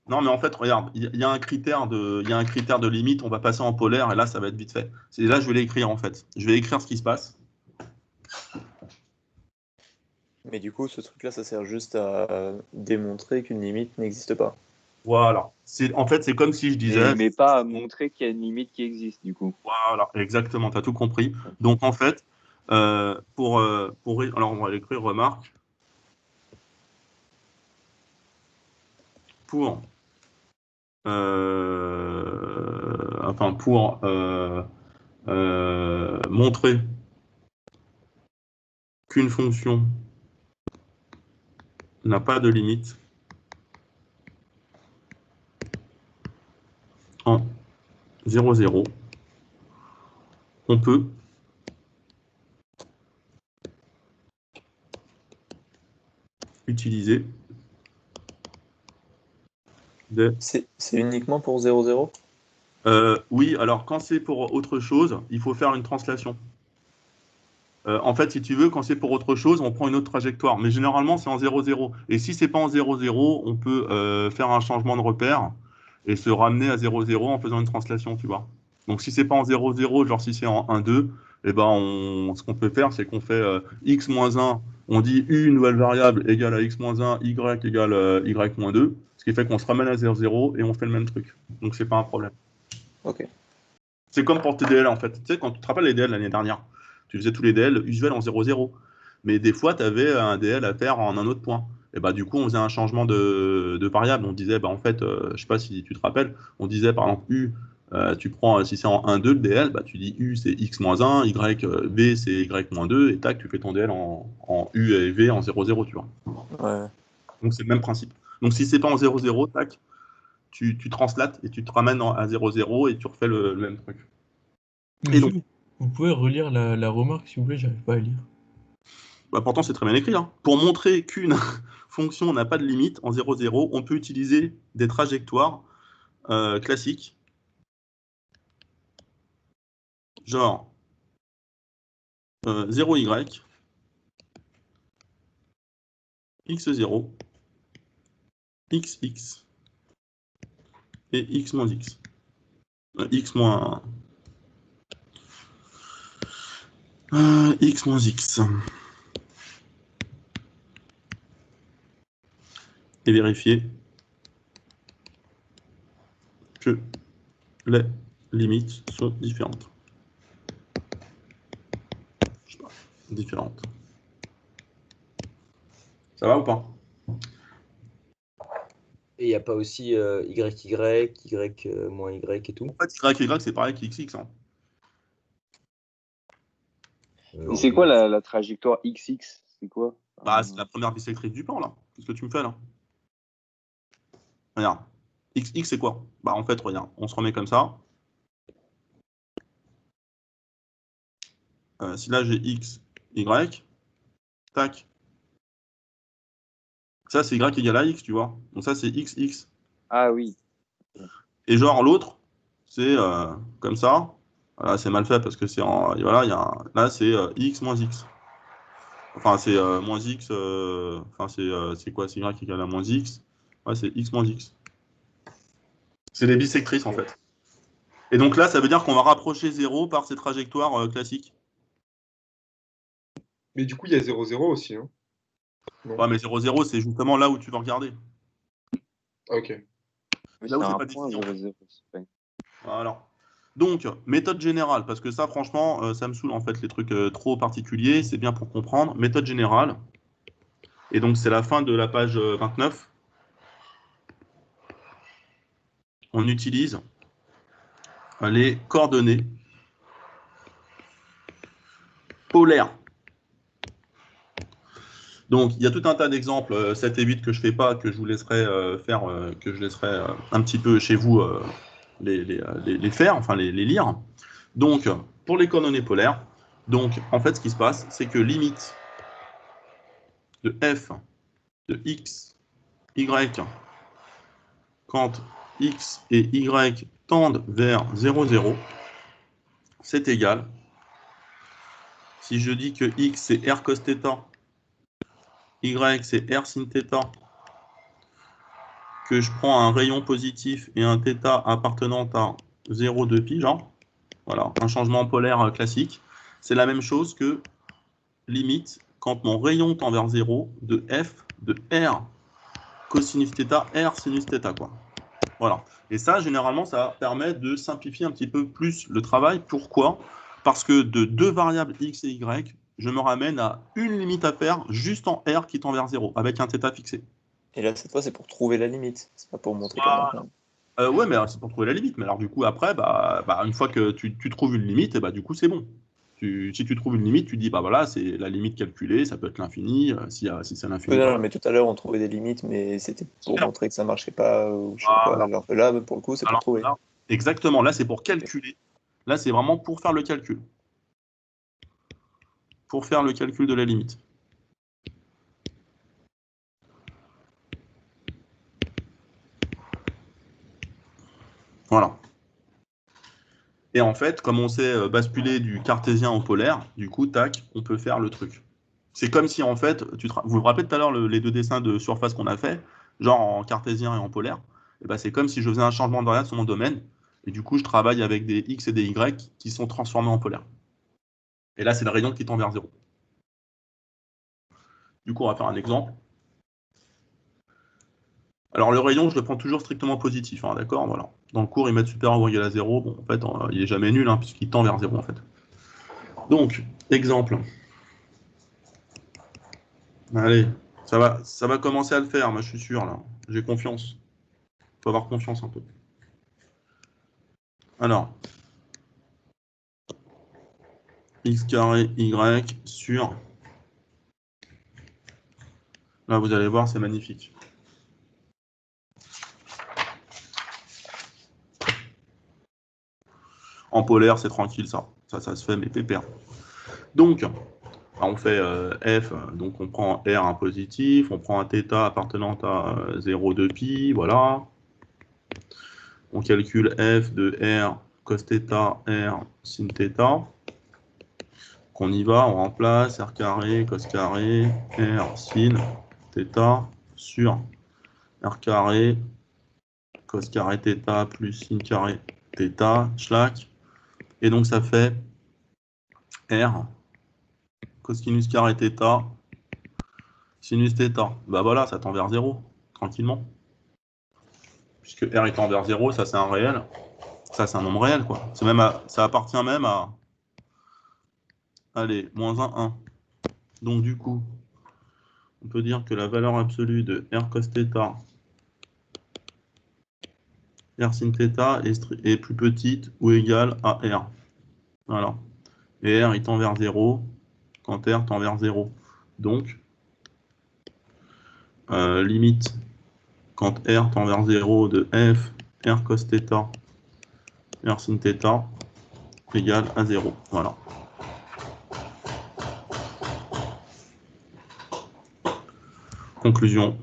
Non, mais en fait, regarde, il y a un critère de limite, on va passer en polaire, et là, ça va être vite fait. Là, je vais l'écrire, en fait. Je vais écrire ce qui se passe. Mais du coup, ce truc-là, ça sert juste à démontrer qu'une limite n'existe pas. Voilà. En fait, c'est comme si je disais... Mais pas à montrer qu'il y a une limite qui existe, du coup. Voilà, exactement, tu as tout compris. Donc, en fait, alors, on va l'écrire, remarque. Pour montrer qu'une fonction n'a pas de limite en 0, 0, on peut utiliser des... C'est uniquement pour 0, 0 ? Oui, alors quand c'est pour autre chose, il faut faire une translation. En fait, si tu veux, quand c'est pour autre chose, on prend une autre trajectoire. Mais généralement, c'est en 0, 0. Et si c'est pas en 0, 0, on peut faire un changement de repère et se ramener à 0, 0 en faisant une translation, tu vois. Donc, si c'est pas en 0, 0, genre si c'est en 1, 2, eh ben, ce qu'on peut faire, c'est qu'on fait x moins 1, on dit u, une nouvelle variable, égale à x moins 1, y égale y moins 2, ce qui fait qu'on se ramène à 0, 0 et on fait le même truc. Donc, c'est pas un problème. Ok. C'est comme pour TDL, en fait. Tu sais, quand tu te rappelles les DL l'année dernière, tu faisais tous les DL usuels en 0,0. Mais des fois, tu avais un DL à faire en un autre point. Et bah, du coup, on faisait un changement de variable. On disait, bah, en fait, je sais pas si tu te rappelles, on disait par exemple U, tu prends, si c'est en 1, 2 le DL, bah, tu dis U c'est X moins 1, Y, V c'est Y moins 2, et tac, tu fais ton DL en U et V en 0,0, tu vois. Ouais. Donc, c'est le même principe. Donc, si c'est pas en 0,0, tac, tu translates et tu te ramènes à 0,0 et tu refais le même truc. Et Monsieur, donc, vous pouvez relire la remarque, s'il vous plaît, j'arrive pas à lire. bah, pourtant, c'est très bien écrit. Hein. Pour montrer qu'une fonction n'a pas de limite en 0, 0, on peut utiliser des trajectoires classiques, genre 0y, x0, xx et x moins x. X moins x. Et vérifier que les limites sont différentes. Je sais pas, différentes. Ça va ou pas? Et il n'y a pas aussi YY, Y moins Y et tout? En fait, y, c'est pareil qu'xx. Hein. Et c'est quoi la trajectoire XX? C'est quoi? Bah, c'est la première bisectrice du plan, là. Qu'est-ce que tu me fais, là? Regarde. XX, c'est quoi? Bah, en fait, regarde. On se remet comme ça. Si là, j'ai X, Y, tac. Ça, c'est Y égale à X, tu vois. Donc ça, c'est XX. Ah oui. Et genre, l'autre, c'est comme ça. Voilà, c'est mal fait parce que c'est en... Voilà, là, c'est X moins X. Enfin, c'est moins X... Enfin, c'est quoi? C'est Y égale à moins X. Ouais, c'est X moins X. C'est les bisectrices, en fait. Et donc là, ça veut dire qu'on va rapprocher 0 par ces trajectoires classiques. Mais du coup, il y a 0,0 aussi. Hein. Ouais, mais 0,0, c'est justement là où tu vas regarder. Ok. Là où c'est pas défini. 0,0. Voilà. Donc, méthode générale, parce que ça, franchement, ça me saoule, en fait, les trucs trop particuliers. C'est bien pour comprendre. Méthode générale. Et donc, c'est la fin de la page 29. On utilise les coordonnées polaires. Donc, il y a tout un tas d'exemples, 7 et 8 que je ne fais pas, que je vous laisserai faire, que je laisserai un petit peu chez vous les faire, enfin les lire. Donc, pour les coordonnées polaires, donc, en fait, ce qui se passe, c'est que limite de f de x, y, quand x et y tendent vers 0, 0, c'est égal. Si je dis que x c'est r cos θ, y c'est r sin θ, que je prends un rayon positif et un θ appartenant à 0,2 pi, genre, voilà, un changement polaire classique, c'est la même chose que limite, quand mon rayon tend vers 0, de f de r cosinus θ, r sinus θ, quoi. Voilà. Et ça, généralement, ça permet de simplifier un petit peu plus le travail. Pourquoi? Parce que de deux variables x et y, je me ramène à une limite à faire juste en r qui tend vers 0, avec un θ fixé. Et là, cette fois, c'est pour trouver la limite. C'est pas pour montrer comment. Ouais, mais c'est pour trouver la limite. Mais alors, du coup, après, une fois que tu trouves une limite, du coup, c'est bon. Si tu trouves une limite, tu dis, voilà, c'est la limite calculée, ça peut être l'infini, si c'est l'infini. Non, mais tout à l'heure, on trouvait des limites, mais c'était pour montrer que ça marchait pas, ou je sais pas quoi. Alors que là, pour le coup, c'est pour trouver. Là, exactement, là, c'est pour calculer. Là, c'est vraiment pour faire le calcul. Pour faire le calcul de la limite. Voilà. Et en fait, comme on sait basculer du cartésien au polaire, du coup, tac, on peut faire le truc. C'est comme si, en fait, vous vous rappelez tout à l'heure les deux dessins de surface qu'on a fait, genre en cartésien et en polaire, et c'est comme si je faisais un changement de variable sur mon domaine, et du coup, je travaille avec des x et des y qui sont transformés en polaire. Et là, c'est le rayon qui tend vers 0. Du coup, on va faire un exemple. Alors, le rayon, je le prends toujours strictement positif, hein, d'accord, voilà. Dans le cours, ils mettent supérieur ou égal à 0. Bon, en fait, il n'est jamais nul, hein, puisqu'il tend vers 0, en fait. Donc, exemple. Allez, ça va commencer à le faire, moi, je suis sûr, là. J'ai confiance. Il faut avoir confiance un peu. Alors, x carré y sur... Là, vous allez voir, c'est magnifique. En polaire, c'est tranquille, ça. Ça se fait, mais pépère. Donc, on fait f, donc on prend r un positif, on prend un θ appartenant à 0,2 pi, voilà. On calcule f de r cos θ, r sin θ. Qu'on y va, on remplace r carré, cos carré, r sin θ sur r carré, cos carré θ plus sin carré θ, schlac. Et donc ça fait r cosinus carré θ sinus θ. Voilà, ça tend vers 0, tranquillement. Puisque r étant vers 0, ça c'est un réel. Ça c'est un nombre réel, quoi. Ça appartient même à... Allez, moins 1, 1. Donc du coup, on peut dire que la valeur absolue de r cos θ, r sin θ est plus petite ou égale à r. Voilà. Et r il tend vers 0 quand r tend vers 0. Donc, limite quand r tend vers 0 de f r cos θ, r sin θ égale à 0. Voilà. Conclusion.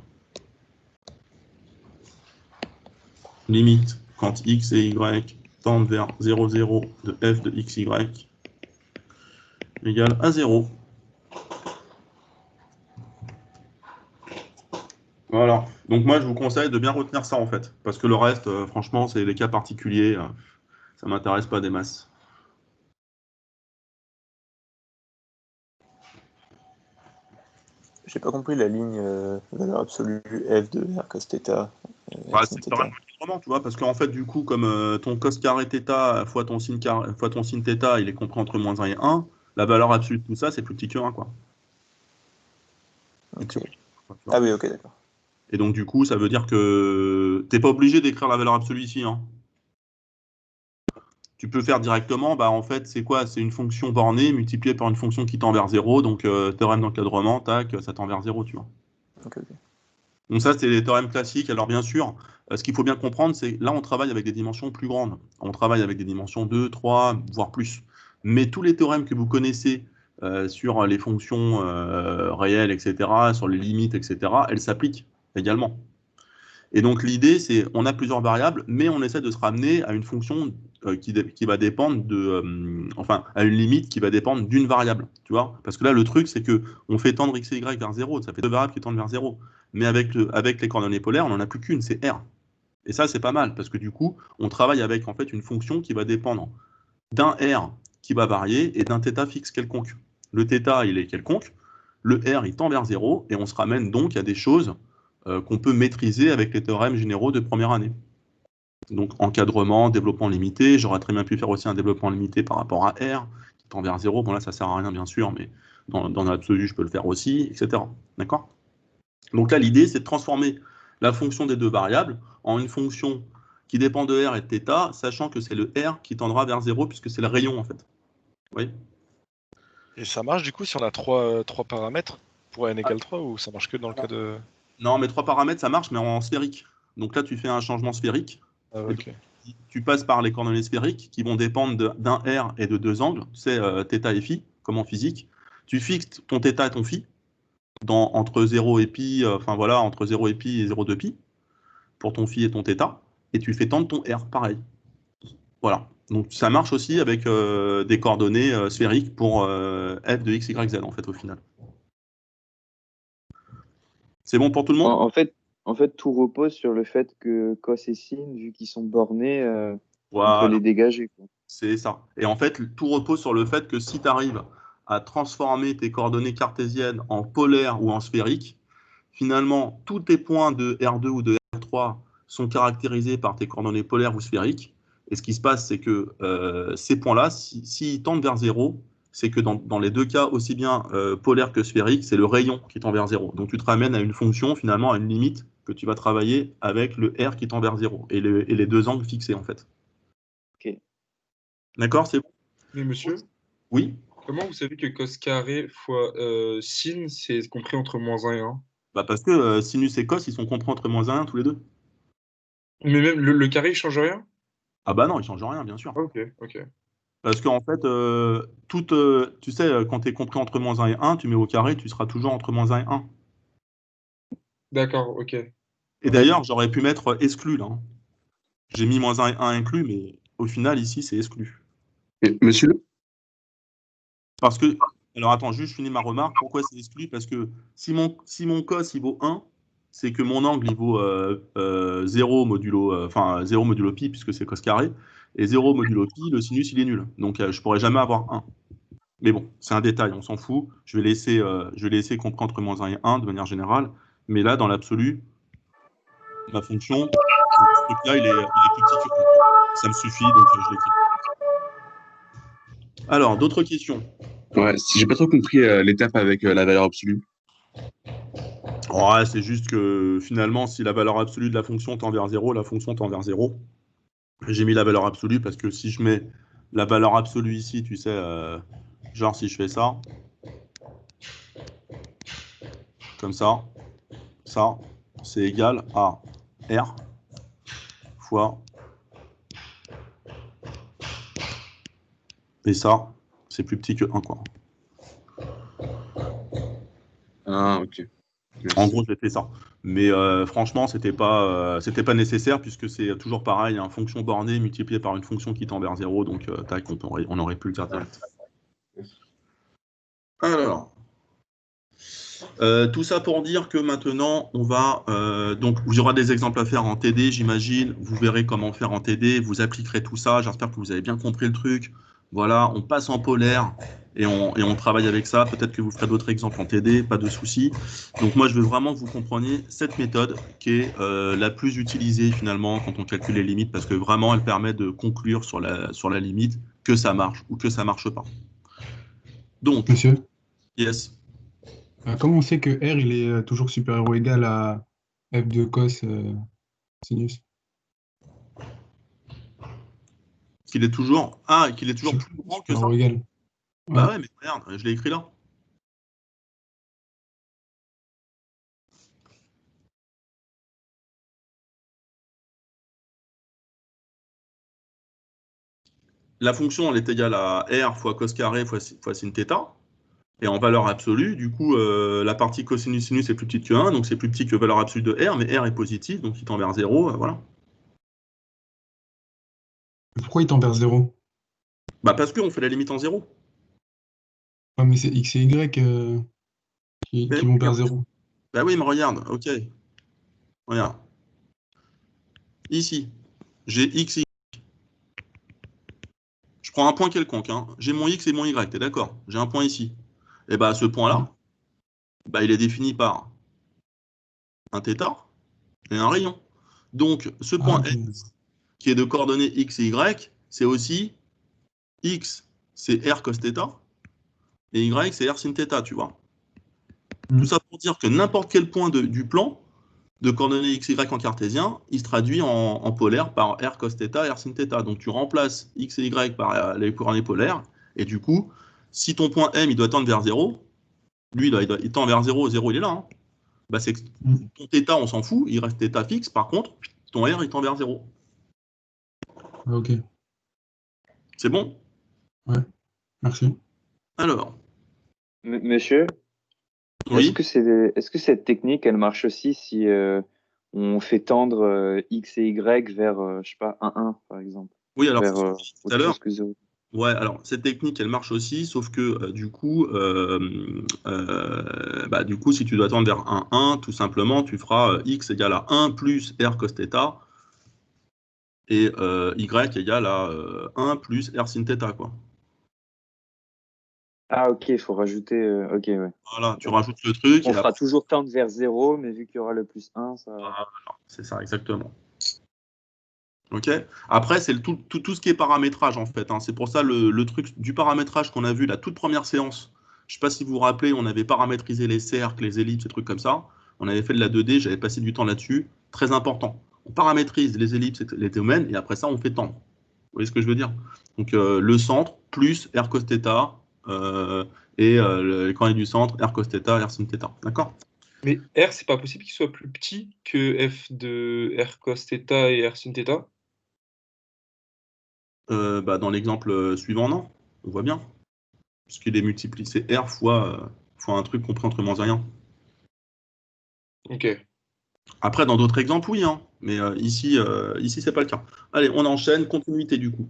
Limite quand x et y tendent vers 0, 0 de f de x, y égale à 0. Voilà. Donc moi, je vous conseille de bien retenir ça, en fait. Parce que le reste, franchement, c'est les cas particuliers. Ça ne m'intéresse pas des masses. J'ai pas compris la ligne valeur absolue f de r cos θ. C'est vraiment, tu vois, parce qu'en fait, du coup, comme ton cos carré θ fois ton sin θ, il est compris entre moins 1 et 1, la valeur absolue de tout ça, c'est plus petit que 1, quoi. Okay. Ah oui, ok, d'accord. Et donc, du coup, ça veut dire que t'es pas obligé d'écrire la valeur absolue ici, hein. tu peux faire directement, bah, en fait, c'est quoi? C'est une fonction bornée multipliée par une fonction qui tend vers 0. Donc, théorème d'encadrement, tac, ça tend vers 0, tu vois. Ok. Donc ça, c'est les théorèmes classiques. Alors bien sûr, ce qu'il faut bien comprendre, c'est là, on travaille avec des dimensions plus grandes. On travaille avec des dimensions 2, 3, voire plus. Mais tous les théorèmes que vous connaissez sur les fonctions réelles, etc., sur les limites, etc., elles s'appliquent également. Et donc l'idée, c'est on a plusieurs variables, mais on essaie de se ramener à une fonction qui va dépendre enfin, à une limite qui va dépendre d'une variable, tu vois. Parce que là, le truc, c'est que on fait tendre x et y vers 0, ça fait deux variables qui tendent vers 0. Mais avec les coordonnées polaires, on n'en a plus qu'une, c'est r. Et ça, c'est pas mal, parce que du coup, on travaille avec en fait une fonction qui va dépendre d'un r qui va varier et d'un θ fixe quelconque. Le θ, il est quelconque, le r, il tend vers 0, et on se ramène donc à des choses qu'on peut maîtriser avec les théorèmes généraux de première année. Donc encadrement, développement limité, j'aurais très bien pu faire aussi un développement limité par rapport à R, qui tend vers 0, bon là ça sert à rien bien sûr, mais dans l'absolu je peux le faire aussi, etc. D'accord? Donc là l'idée c'est de transformer la fonction des deux variables en une fonction qui dépend de R et de θ, sachant que c'est le R qui tendra vers 0 puisque c'est le rayon en fait. Oui. Et ça marche du coup si on a trois paramètres pour n égale 3 ou ça marche que dans le cas de... Non, mais 3 paramètres, ça marche, mais en sphérique. Donc là, tu fais un changement sphérique. Ah, ok. Tu passes par les coordonnées sphériques qui vont dépendre d'un R et de deux angles, c'est θ et phi, comme en physique. Tu fixes ton θ et ton phi entre 0 et pi, enfin voilà, entre 0 et pi et 0,2 pi, pour ton phi et ton θ, et tu fais tendre ton R, pareil. Voilà. Donc ça marche aussi avec des coordonnées sphériques pour f de x, y, z, en fait, au final. C'est bon pour tout le monde? En fait, tout repose sur le fait que cos et sin, vu qu'ils sont bornés, on Voilà. peut les dégager, quoi. C'est ça. Et en fait, tout repose sur le fait que si tu arrives à transformer tes coordonnées cartésiennes en polaires ou en sphériques, finalement, tous tes points de R2 ou de R3 sont caractérisés par tes coordonnées polaires ou sphériques. Et ce qui se passe, c'est que ces points-là, s'ils tendent vers 0, c'est que dans les deux cas, aussi bien polaire que sphérique, c'est le rayon qui tend vers 0. Donc tu te ramènes à une fonction, finalement, à une limite que tu vas travailler avec le R qui tend vers 0 et les deux angles fixés, en fait. Ok. D'accord, c'est bon? Mais monsieur, Oui? comment vous savez que cos carré fois sin, c'est compris entre -1 et 1? Bah parce que sinus et cos, ils sont compris entre -1 et 1 tous les deux. Mais même le carré, il change rien? Ah bah non, ils changent rien, bien sûr. Ok, ok. Parce qu'en fait, tu sais, quand tu es compris entre -1 et 1, tu mets au carré, tu seras toujours entre -1 et 1. D'accord, ok. Et d'ailleurs, j'aurais pu mettre exclu, là. Hein. J'ai mis -1 et 1 inclus, mais au final, ici, c'est exclu. Et monsieur? Parce que, alors attends, juste je finis ma remarque. Pourquoi c'est exclu? Parce que si mon cos, il vaut 1, c'est que mon angle, il vaut 0 modulo, 0 modulo pi, puisque c'est cos carré, et 0 modulo pi, le sinus, il est nul. Donc, je ne pourrais jamais avoir 1. Mais bon, c'est un détail, on s'en fout. Je vais laisser compris entre -1 et 1 de manière générale. Mais là, dans l'absolu, ma fonction, ce truc-là, il est plus petit que 1. Ça me suffit, donc je l'écris. Alors, d'autres questions? Ouais, si j'ai pas trop compris l'étape avec la valeur absolue. Ouais, c'est juste que finalement, si la valeur absolue de la fonction tend vers 0, la fonction tend vers 0. J'ai mis la valeur absolue parce que si je mets la valeur absolue ici, tu sais, genre si je fais ça, comme ça, c'est égal à R fois, et ça, c'est plus petit que 1, quoi. Ah, ok. Merci. En gros, j'ai fait ça. Mais franchement, c'était pas nécessaire puisque c'est toujours pareil, une fonction bornée multipliée par une fonction qui tend vers 0, donc tac, on aurait pu le faire direct. Alors, tout ça pour dire que maintenant, on va donc il y aura des exemples à faire en TD, j'imagine. Vous verrez comment faire en TD, vous appliquerez tout ça. J'espère que vous avez bien compris le truc. Voilà, on passe en polaire et on travaille avec ça. Peut-être que vous ferez d'autres exemples en TD, pas de souci. Donc moi, je veux vraiment que vous compreniez cette méthode qui est la plus utilisée finalement quand on calcule les limites parce que vraiment, elle permet de conclure sur la limite que ça marche ou que ça marche pas. Donc, monsieur, yes. Comment on sait que R il est toujours supérieur ou égal à f de cos sinus? Qu'il est toujours, qu'il est toujours plus grand que ça. Supérieur ou égal. Bah Ouais. ouais, mais regarde, je l'ai écrit là. La fonction, elle est égale à R fois cos carré fois sin θ. Et en valeur absolue, du coup, la partie cosinus sinus est plus petite que 1, donc c'est plus petit que valeur absolue de R, mais R est positif, donc il tend vers 0, voilà. Pourquoi il tend vers 0? Bah parce qu'on fait la limite en 0. Ouais, mais c'est X et Y qui Mais vont vers regarde. 0. Bah oui, mais regarde, ok. Regarde. Ici, j'ai X, Y. Je prends un point quelconque, hein. J'ai mon X et mon Y, t'es d'accord? J'ai un point ici. Et bah ce point-là, bah, il est défini par un θ et un rayon. Donc ce point ok. S, qui est de coordonnées X et Y, c'est aussi X, c'est R cos θ, et Y, c'est R sin θ, tu vois. Tout ça pour dire que n'importe quel point du plan, de coordonnées X, Y en cartésien, il se traduit en polaire par R cos θ, R sin θ. Donc tu remplaces X et Y par les coordonnées polaires, et du coup, si ton point M, il doit tendre vers 0, lui, il tend vers 0, 0, il est là. Hein. Bah, c'est que ton θ, on s'en fout, il reste θ fixe. Par contre, ton R, il tend vers 0. Ok. C'est bon? Ouais. Merci. Alors. Monsieur, oui. Est-ce que cette technique, elle marche aussi si on fait tendre X et Y vers, je sais pas, 1, par exemple? Oui, alors, vers tout à l'heure. que 0. Ouais, alors cette technique, elle marche aussi, sauf que du coup, si tu dois tendre vers 1, 1, tout simplement, tu feras X égale à 1 plus R cos θ et Y égale à 1 plus R sin θ, quoi. Ah, ok, il faut rajouter. Ok, ouais. Voilà, tu rajoutes le truc. On fera toujours tendre vers 0, mais vu qu'il y aura le plus 1, ça. Voilà, c'est ça, exactement. Ok. Après, c'est tout ce qui est paramétrage, en fait. Hein. C'est pour ça le truc du paramétrage qu'on a vu la toute première séance. Je ne sais pas si vous vous rappelez, on avait paramétrisé les cercles, les ellipses, des trucs comme ça. On avait fait de la 2D, j'avais passé du temps là-dessus. Très important. On paramétrise les ellipses et les domaines, et après ça, on fait tendre. Vous voyez ce que je veux dire? Donc, le centre plus R cos θ, les coordonnées du centre, R cos θ, R sin θ. D'accord? Mais R, c'est pas possible qu'il soit plus petit que F de R cos θ et R sin θ? Dans l'exemple suivant, non. On voit bien. Puisqu'il est multiplié, c'est R fois un truc compris entre moins et rien. Ok. Après, dans d'autres exemples, oui, hein. Mais ici, c'est pas le cas. Allez, on enchaîne. Continuité, du coup.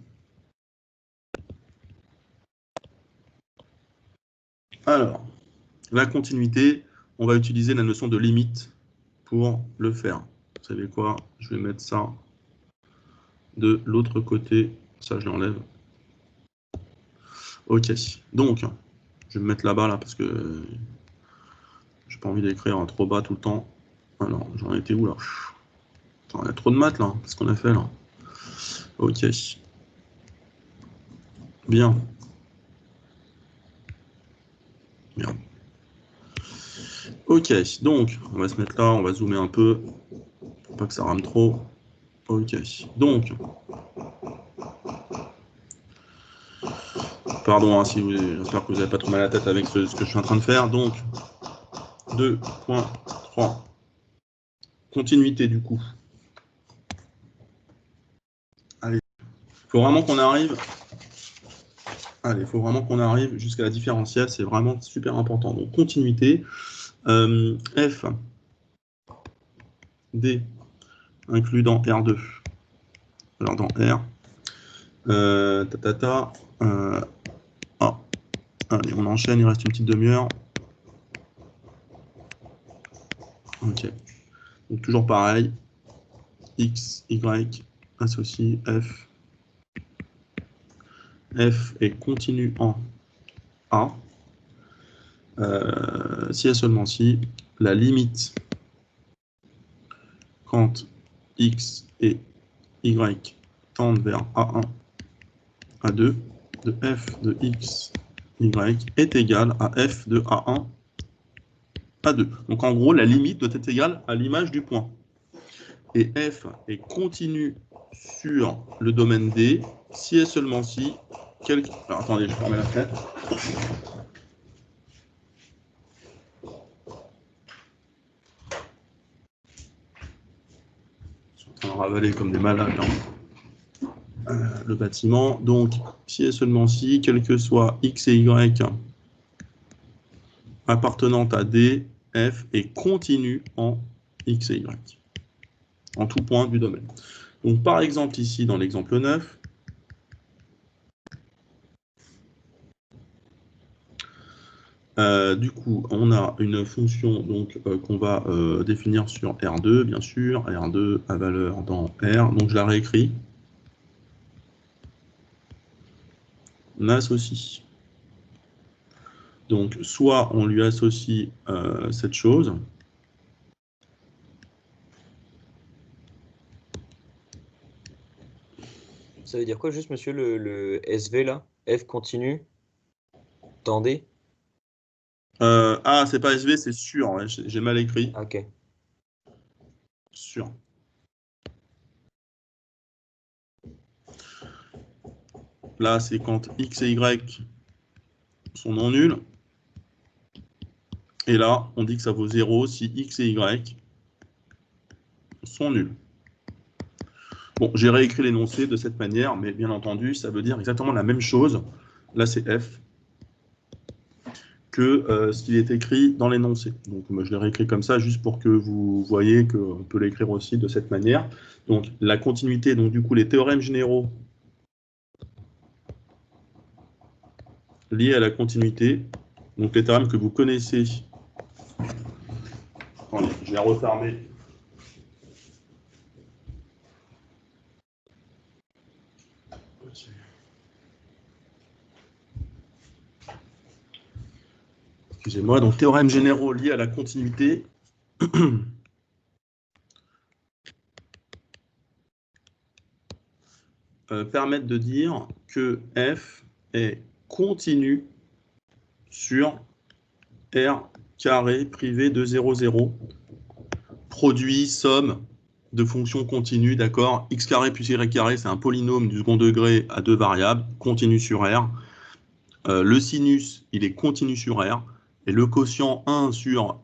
Alors, la continuité, on va utiliser la notion de limite pour le faire. Vous savez quoi? Je vais mettre ça de l'autre côté. Ça, je l'enlève. Ok. Donc, je vais me mettre là-bas, là, parce que j'ai pas envie d'écrire trop bas tout le temps. Alors, j'en étais où, là? Attends, il y a trop de maths, là. Qu'est-ce qu'on a fait, là? Ok. Bien. Bien. Ok, donc, on va se mettre là, on va zoomer un peu, pour pas que ça rame trop. Ok, donc, pardon, hein, j'espère que vous n'avez pas trop mal à la tête avec ce que je suis en train de faire. Donc, 2.3, continuité du coup. Allez, il faut vraiment qu'on arrive. Allez, il faut vraiment qu'on arrive jusqu'à la différentielle, c'est vraiment super important. Donc, continuité, f d inclus dans R2. Alors, dans R, allez, on enchaîne, il reste une petite demi-heure. Ok. Donc, toujours pareil. X, Y, associe F. F est continu en A. Si et seulement si la limite quand X et Y tendent vers A1, A2 de F de X, Y est égale à F de A1, A2. Donc en gros, la limite doit être égale à l'image du point. Et F est continu sur le domaine D, si et seulement si, alors, attendez, je vais fermer la fenêtre. Ils sont en train de ravaler comme des malades, le bâtiment. Donc, si et seulement si, quel que soit X et Y appartenant à D, F est continu en X et Y, en tout point du domaine. Donc, par exemple, ici, dans l'exemple 9, du coup, on a une fonction qu'on va définir sur R2, bien sûr, R2 à valeur dans R, donc je la réécris. On associe. Donc, soit on lui associe cette chose, Ça veut dire quoi, juste, monsieur, le SV, là? F continue, dans D? Ah, c'est pas SV, c'est sûr, ouais, j'ai mal écrit. Ok. Sûr. Là, c'est quand X et Y sont non nuls. Et là, on dit que ça vaut 0 si X et Y sont nuls. Bon, j'ai réécrit l'énoncé de cette manière, mais bien entendu, ça veut dire exactement la même chose. Là, c'est F que ce qu'il est écrit dans l'énoncé. Donc, moi, je l'ai réécrit comme ça, juste pour que vous voyez qu'on peut l'écrire aussi de cette manière. Donc, la continuité, donc du coup, les théorèmes généraux liés à la continuité, donc les théorèmes que vous connaissez. Attendez, je vais refermer. Excusez-moi, donc théorèmes généraux liés à la continuité. Permettent de dire que F est continu sur R carré privé de 0, 0, produit, somme de fonctions continues, d'accord? X carré plus Y carré, c'est un polynôme du second degré à deux variables, continu sur R. Le sinus, il est continu sur R. Et le quotient 1 sur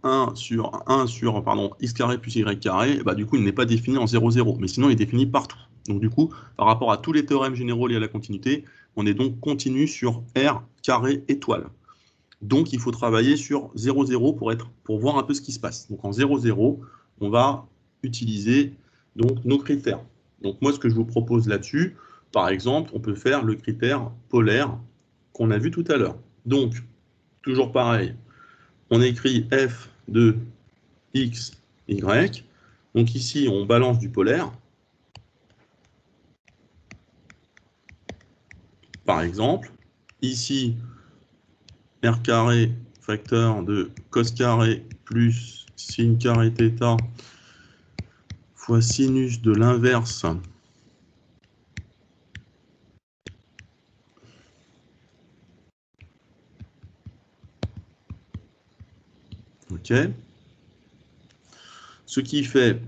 X carré plus Y carré, bah, du coup, il n'est pas défini en 0, 0, mais sinon, il est défini partout. Donc, du coup, par rapport à tous les théorèmes généraux liés à la continuité, on est donc continu sur R carré étoile. Donc, il faut travailler sur 0, 0 pour voir un peu ce qui se passe. Donc, en 0, 0, on va utiliser donc, nos critères. Donc, moi, ce que je vous propose là-dessus, par exemple, on peut faire le critère polaire qu'on a vu tout à l'heure. Donc, toujours pareil, on écrit f de x, y. Donc ici, on balance du polaire. Par exemple, ici, r carré facteur de cos carré plus sin carré θ fois sinus de l'inverse ok. Ce qui fait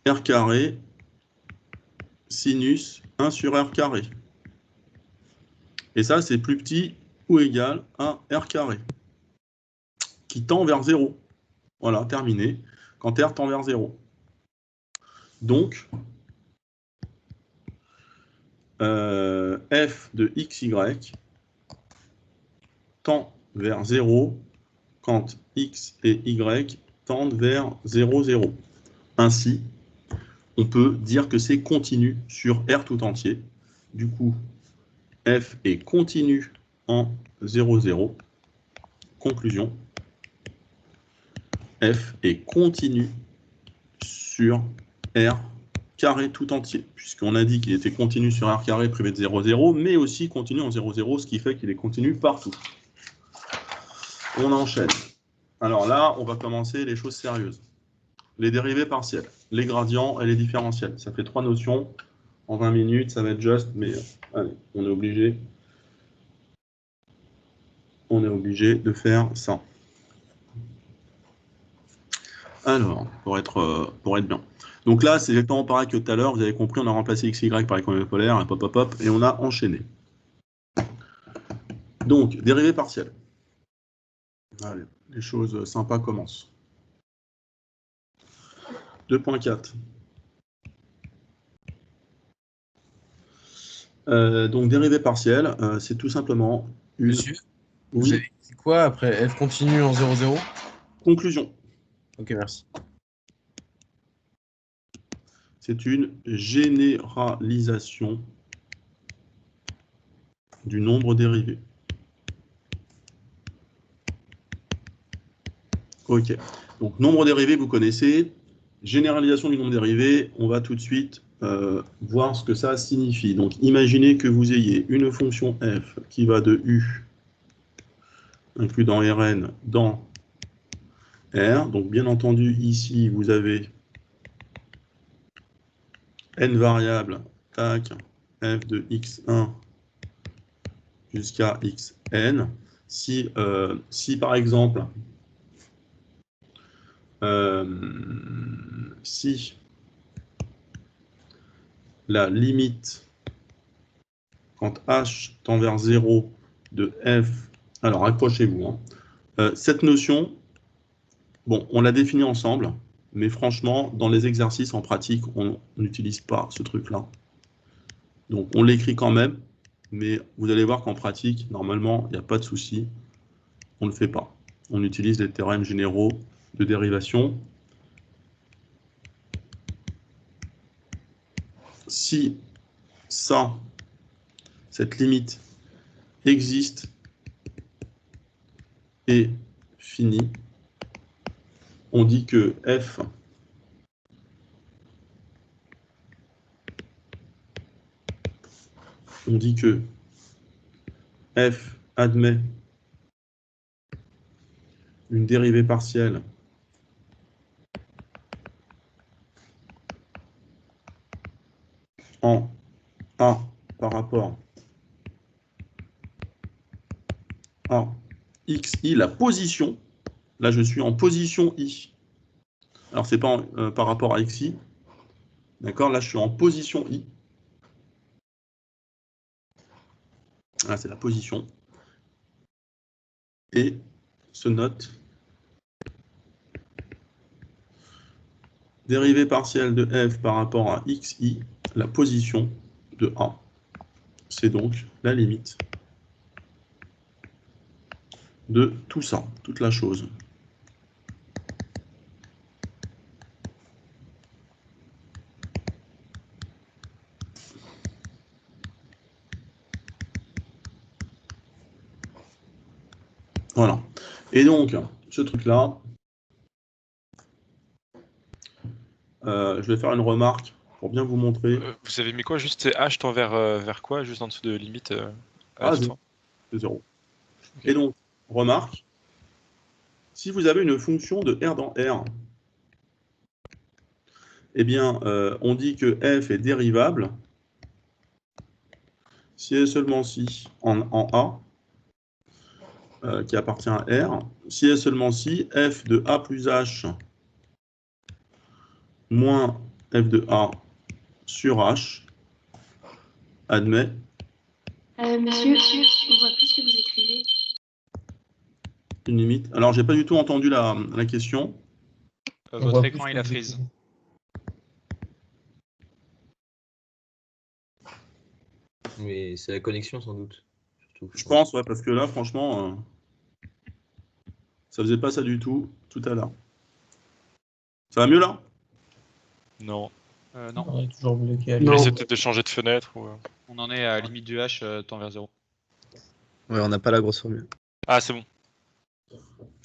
r carré sinus 1 sur r carré. Et ça, c'est plus petit ou égal à r carré, qui tend vers 0. Voilà, terminé. Quand r tend vers 0. Donc, f de xy tend vers 0 quand x et y tendent vers 0, 0. Ainsi, on peut dire que c'est continu sur R tout entier. Du coup, f est continu en 0, 0. Conclusion, f est continu sur R carré tout entier, puisqu'on a dit qu'il était continu sur R carré privé de 0, 0, mais aussi continu en 0, 0, ce qui fait qu'il est continu partout. On enchaîne. Alors là, on va commencer les choses sérieuses. Les dérivées partielles, les gradients et les différentiels. Ça fait 3 notions. En 20 minutes, ça va être juste, mais allez, on est obligé. On est obligé de faire ça. Alors, pour être bien. Donc là, c'est exactement pareil que tout à l'heure. Vous avez compris, on a remplacé x, y par l'économie polaire, et hop, et on a enchaîné. Donc, dérivée partielle. Allez, les choses sympas commencent. 2.4. Donc, dérivée partielle, c'est tout simplement une... Monsieur, vous avez dit quoi après f continue en 0,0? Conclusion. Ok, merci. C'est une généralisation du nombre dérivé. Ok. Donc, nombre dérivé, vous connaissez. Généralisation du nombre dérivé, on va tout de suite voir ce que ça signifie. Donc, imaginez que vous ayez une fonction f qui va de u, inclus dans Rn, dans R. Donc, bien entendu, ici, vous avez n variables, tac, f de x1 jusqu'à xn. Si par exemple, si la limite quand h tend vers 0 de f, alors accrochez-vous, hein, cette notion, bon, on l'a définie ensemble, mais franchement, dans les exercices en pratique, on n'utilise pas ce truc-là. Donc on l'écrit quand même, mais vous allez voir qu'en pratique, normalement, il n'y a pas de souci, on ne le fait pas. On utilise les théorèmes généraux de dérivation. Si ça, cette limite existe et finie, on dit que f admet une dérivée partielle en A par rapport à xi, la position. Là, je suis en position i. Alors, ce n'est pas par rapport à xi. D'accord? Là, je suis en position i. Là, c'est la position. Et se note dérivée partielle de f par rapport à xi, la position de A. C'est donc la limite de tout ça, toute la chose. Voilà. Et donc, ce truc-là, je vais faire une remarque pour bien vous montrer. Vous avez mis quoi? Juste c'est h tend vers quoi? Juste en dessous de limite de 0. Okay. Et donc, remarque, si vous avez une fonction de R dans R, eh bien, on dit que f est dérivable si et seulement si en A, qui appartient à R, si et seulement si f de A plus H moins f de A sur H admet... Monsieur, on voit plus ce que vous écrivez. Une limite. Alors, j'ai pas du tout entendu la question. Votre écran, il a freeze. Mais c'est la connexion sans doute. Surtout, je pense, ouais, parce que là, franchement, ça faisait pas ça du tout à l'heure. Ça va mieux là? Non. Non. On est toujours bloqué. Essayez peut-être de changer de fenêtre. Ou... On en est à limite du H tend vers 0. Ouais, on n'a pas la grosse formule. Ah, c'est bon.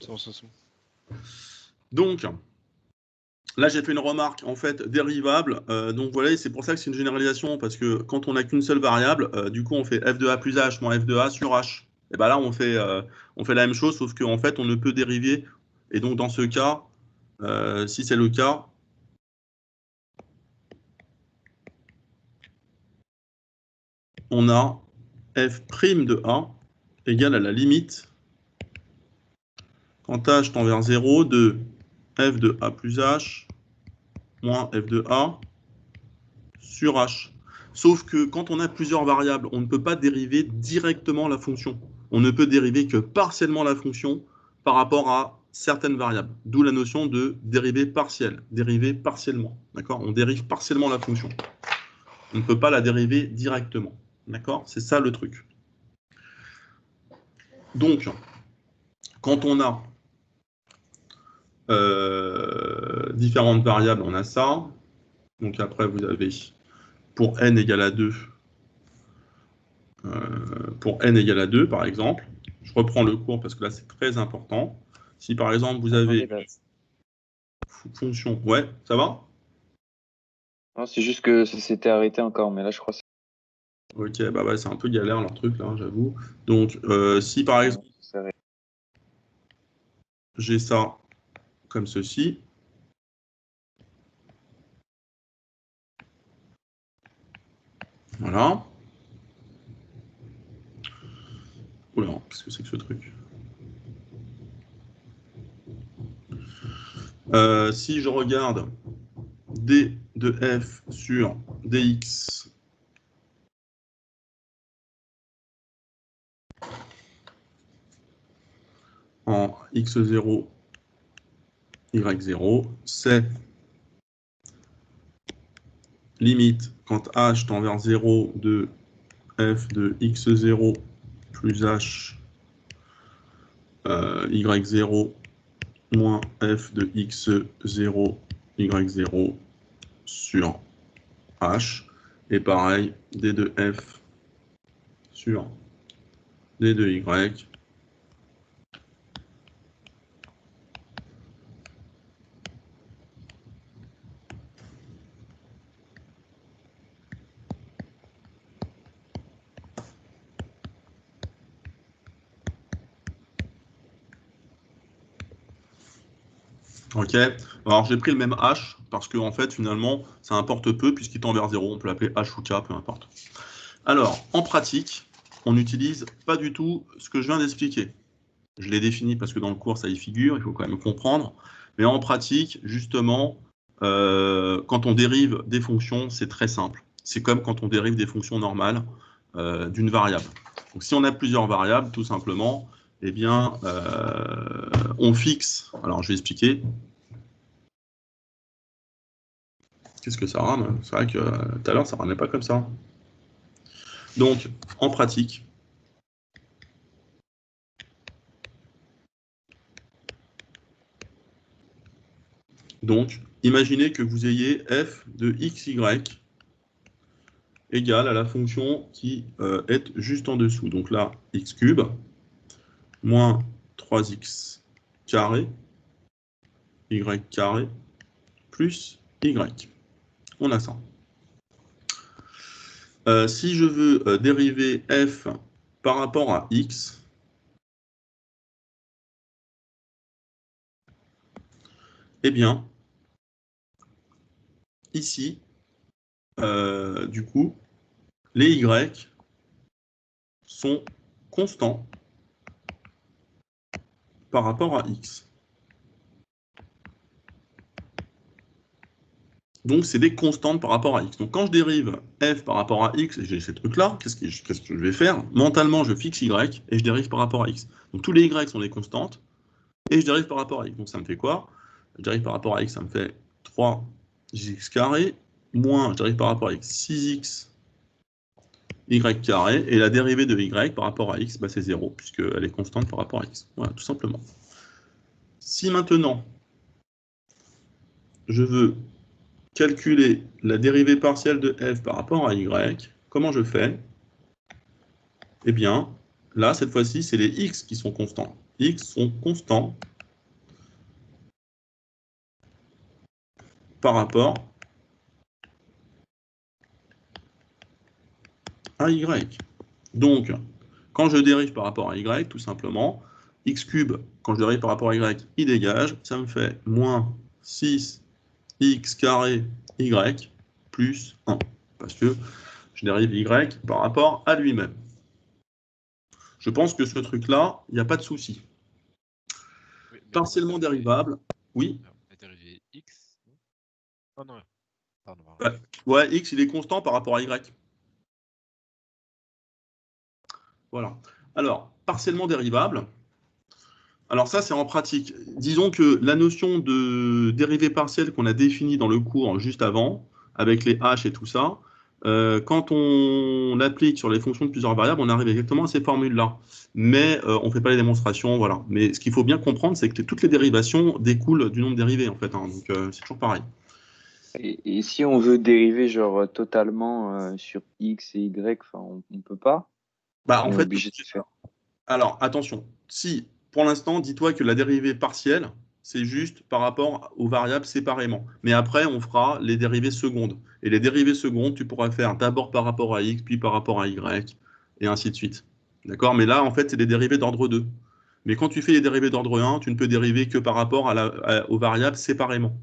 C'est bon, c'est bon. Donc, là, j'ai fait une remarque, en fait, dérivable. Donc, voilà, c'est pour ça que c'est une généralisation, parce que quand on n'a qu'une seule variable, du coup, on fait f de a plus h moins f de a sur h. Et bien là, on fait la même chose, sauf qu'en fait, on ne peut dériver. Et donc, dans ce cas, si c'est le cas, on a f' de a égale à la limite, quand h tend vers 0, de f de a plus h moins f de a sur h. Sauf que quand on a plusieurs variables, on ne peut pas dériver directement la fonction. On ne peut dériver que partiellement la fonction par rapport à certaines variables. D'où la notion de dérivée partielle, dériver partiellement. D'accord? On dérive partiellement la fonction. On ne peut pas la dériver directement. D'accord? C'est ça le truc. Donc, quand on a différentes variables, on a ça. Donc après, vous avez pour n égale à 2, par exemple. Je reprends le cours parce que là, c'est très important. Si par exemple, vous avez fonction... Ouais, ça va? Non, c'est juste que ça s'était arrêté encore, mais là, je crois que Ok, bah ouais, c'est un peu galère leur truc, là, j'avoue. Donc, si par exemple, j'ai ça comme ceci, voilà. Oula, qu'est-ce que c'est que ce truc? Si je regarde d de f sur dx en x0, y0, c'est limite quand h tend vers 0 de f de x0 plus h y0 moins f de x0 y0 sur h. Et pareil, d de f sur d de y. Ok, alors j'ai pris le même h parce que en fait finalement ça importe peu puisqu'il tend vers 0, on peut l'appeler h ou k, peu importe. Alors en pratique, on n'utilise pas du tout ce que je viens d'expliquer. Je l'ai défini parce que dans le cours ça y figure, il faut quand même comprendre. Mais en pratique, justement, quand on dérive des fonctions, c'est très simple. C'est comme quand on dérive des fonctions normales d'une variable. Donc si on a plusieurs variables, tout simplement, eh bien, on fixe. Alors, je vais expliquer. Qu'est-ce que ça rame? C'est vrai que tout à l'heure, ça ne ramait pas comme ça. Donc, en pratique, donc, imaginez que vous ayez f de xy égale à la fonction qui est juste en dessous. Donc là, x cube moins 3x carré, y carré, plus y. On a ça. Si je veux dériver f par rapport à x, eh bien, ici, du coup, les y sont constants par rapport à x. Donc, c'est des constantes par rapport à x. Donc, quand je dérive f par rapport à x, et j'ai ces trucs-là, qu'est-ce que je vais faire? Mentalement, je fixe y et je dérive par rapport à x. Donc, tous les y sont des constantes, et je dérive par rapport à x. Donc, ça me fait quoi? Je dérive par rapport à x, ça me fait 3x carré, moins, je dérive par rapport à x, 6x y carré, et la dérivée de y par rapport à x, bah, c'est 0, puisqu'elle est constante par rapport à x. Voilà, tout simplement. Si maintenant, je veux calculer la dérivée partielle de f par rapport à y, comment je fais? Eh bien, là, cette fois-ci, c'est les x qui sont constants. X sont constants par rapport à y. Donc, quand je dérive par rapport à y, tout simplement, x cube, quand je dérive par rapport à y, il dégage, ça me fait moins 6x carré y plus 1, parce que je dérive y par rapport à lui-même. Je pense que ce truc-là, il n'y a pas de souci. Oui, partiellement dérivable, oui. On a dérivé x. Oh non. Pardon, Ouais, X, il est constant par rapport à Y. Voilà. Alors, partiellement dérivable. Alors ça, c'est en pratique. Disons que la notion de dérivée partielle qu'on a définie dans le cours juste avant, avec les h et tout ça, quand on l'applique sur les fonctions de plusieurs variables, on arrive exactement à ces formules-là. Mais on ne fait pas les démonstrations, voilà. Mais ce qu'il faut bien comprendre, c'est que toutes les dérivations découlent du nombre dérivé, en fait. Hein. Donc c'est toujours pareil. Et si on veut dériver genre totalement sur X et Y, on peut pas. Bah, en On est fait, obligé de faire. alors attention, si pour l'instant, dis-toi que la dérivée partielle, c'est juste par rapport aux variables séparément. Mais après, on fera les dérivées secondes. Et les dérivées secondes, tu pourras faire d'abord par rapport à X, puis par rapport à Y, et ainsi de suite. D'accord? Mais là, en fait, c'est des dérivées d'ordre 2. Mais quand tu fais les dérivées d'ordre 1, tu ne peux dériver que par rapport aux variables séparément.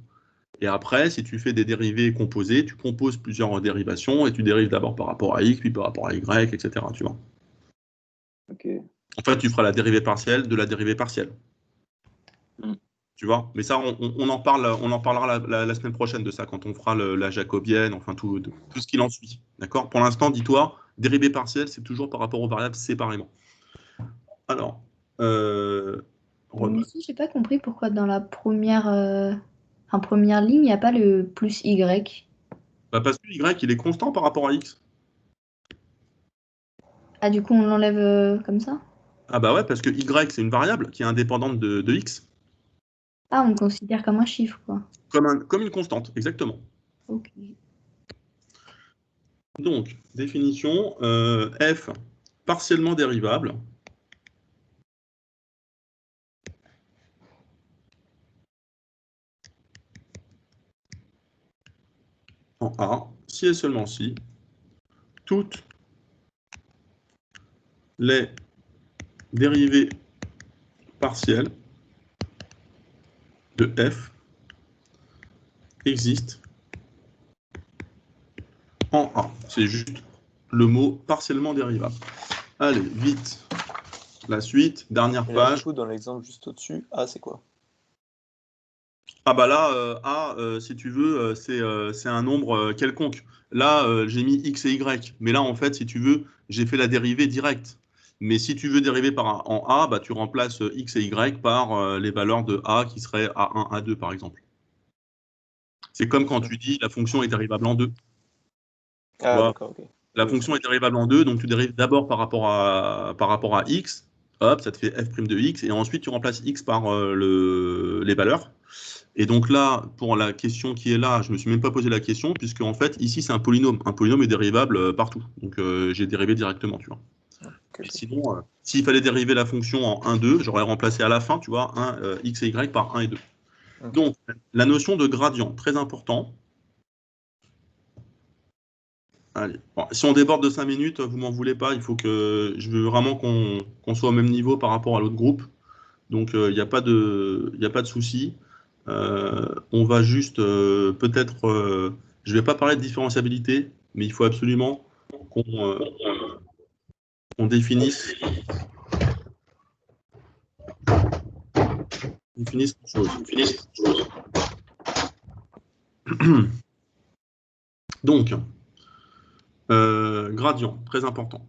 Et après, si tu fais des dérivées composées, tu composes plusieurs dérivations et tu dérives d'abord par rapport à X, puis par rapport à Y, etc. Tu vois? Ok. En fait, tu feras la dérivée partielle de la dérivée partielle. Tu vois? Mais ça, on en parlera la semaine prochaine de ça, quand on fera la jacobienne, enfin tout ce qu'il en suit. D'accord? Pour l'instant, dis-toi, dérivée partielle, c'est toujours par rapport aux variables séparément. Alors, Monsieur, j'ai pas compris pourquoi dans la première ligne, il n'y a pas le plus Y. bah parce que Y, il est constant par rapport à X. Ah, du coup, on l'enlève comme ça? Ah bah ouais, parce que Y, c'est une variable qui est indépendante de X, Ah, on le considère comme un chiffre, quoi. comme une constante, exactement. Ok. Donc, définition, f partiellement dérivable. En A, si et seulement si, toutes les dérivées partielles de f existent en A. C'est juste le mot partiellement dérivable. Allez, vite. La suite, dernière Et là, du page. coup, dans l'exemple juste au-dessus, A, c'est quoi? Ah bah là, A, si tu veux, c'est un nombre quelconque. Là, j'ai mis X et Y. Mais là, en fait, si tu veux, j'ai fait la dérivée directe. Mais si tu veux dériver en A, bah, tu remplaces X et Y par les valeurs de A qui seraient A1, A2, par exemple. C'est comme quand tu dis la fonction est dérivable en 2. Ah, d'accord, ok. La fonction est dérivable en 2, donc tu dérives d'abord par rapport à X. Hop, ça te fait f' de X. Et ensuite, tu remplaces X par les valeurs. Et donc là, pour la question qui est là, je ne me suis même pas posé la question, puisque en fait, ici, c'est un polynôme. Un polynôme est dérivable partout. Donc j'ai dérivé directement, tu vois. Mais sinon, s'il fallait dériver la fonction en 1, 2, j'aurais remplacé à la fin, tu vois, x et y par 1 et 2. Donc, la notion de gradient, très important. Allez. Bon, si on déborde de 5 minutes, vous m'en voulez pas, il faut que je veux vraiment qu'on soit au même niveau par rapport à l'autre groupe. Donc il n'y a pas de souci. On va juste peut-être, je ne vais pas parler de différenciabilité, mais il faut absolument qu'on définisse une chose. Donc, gradient, très important.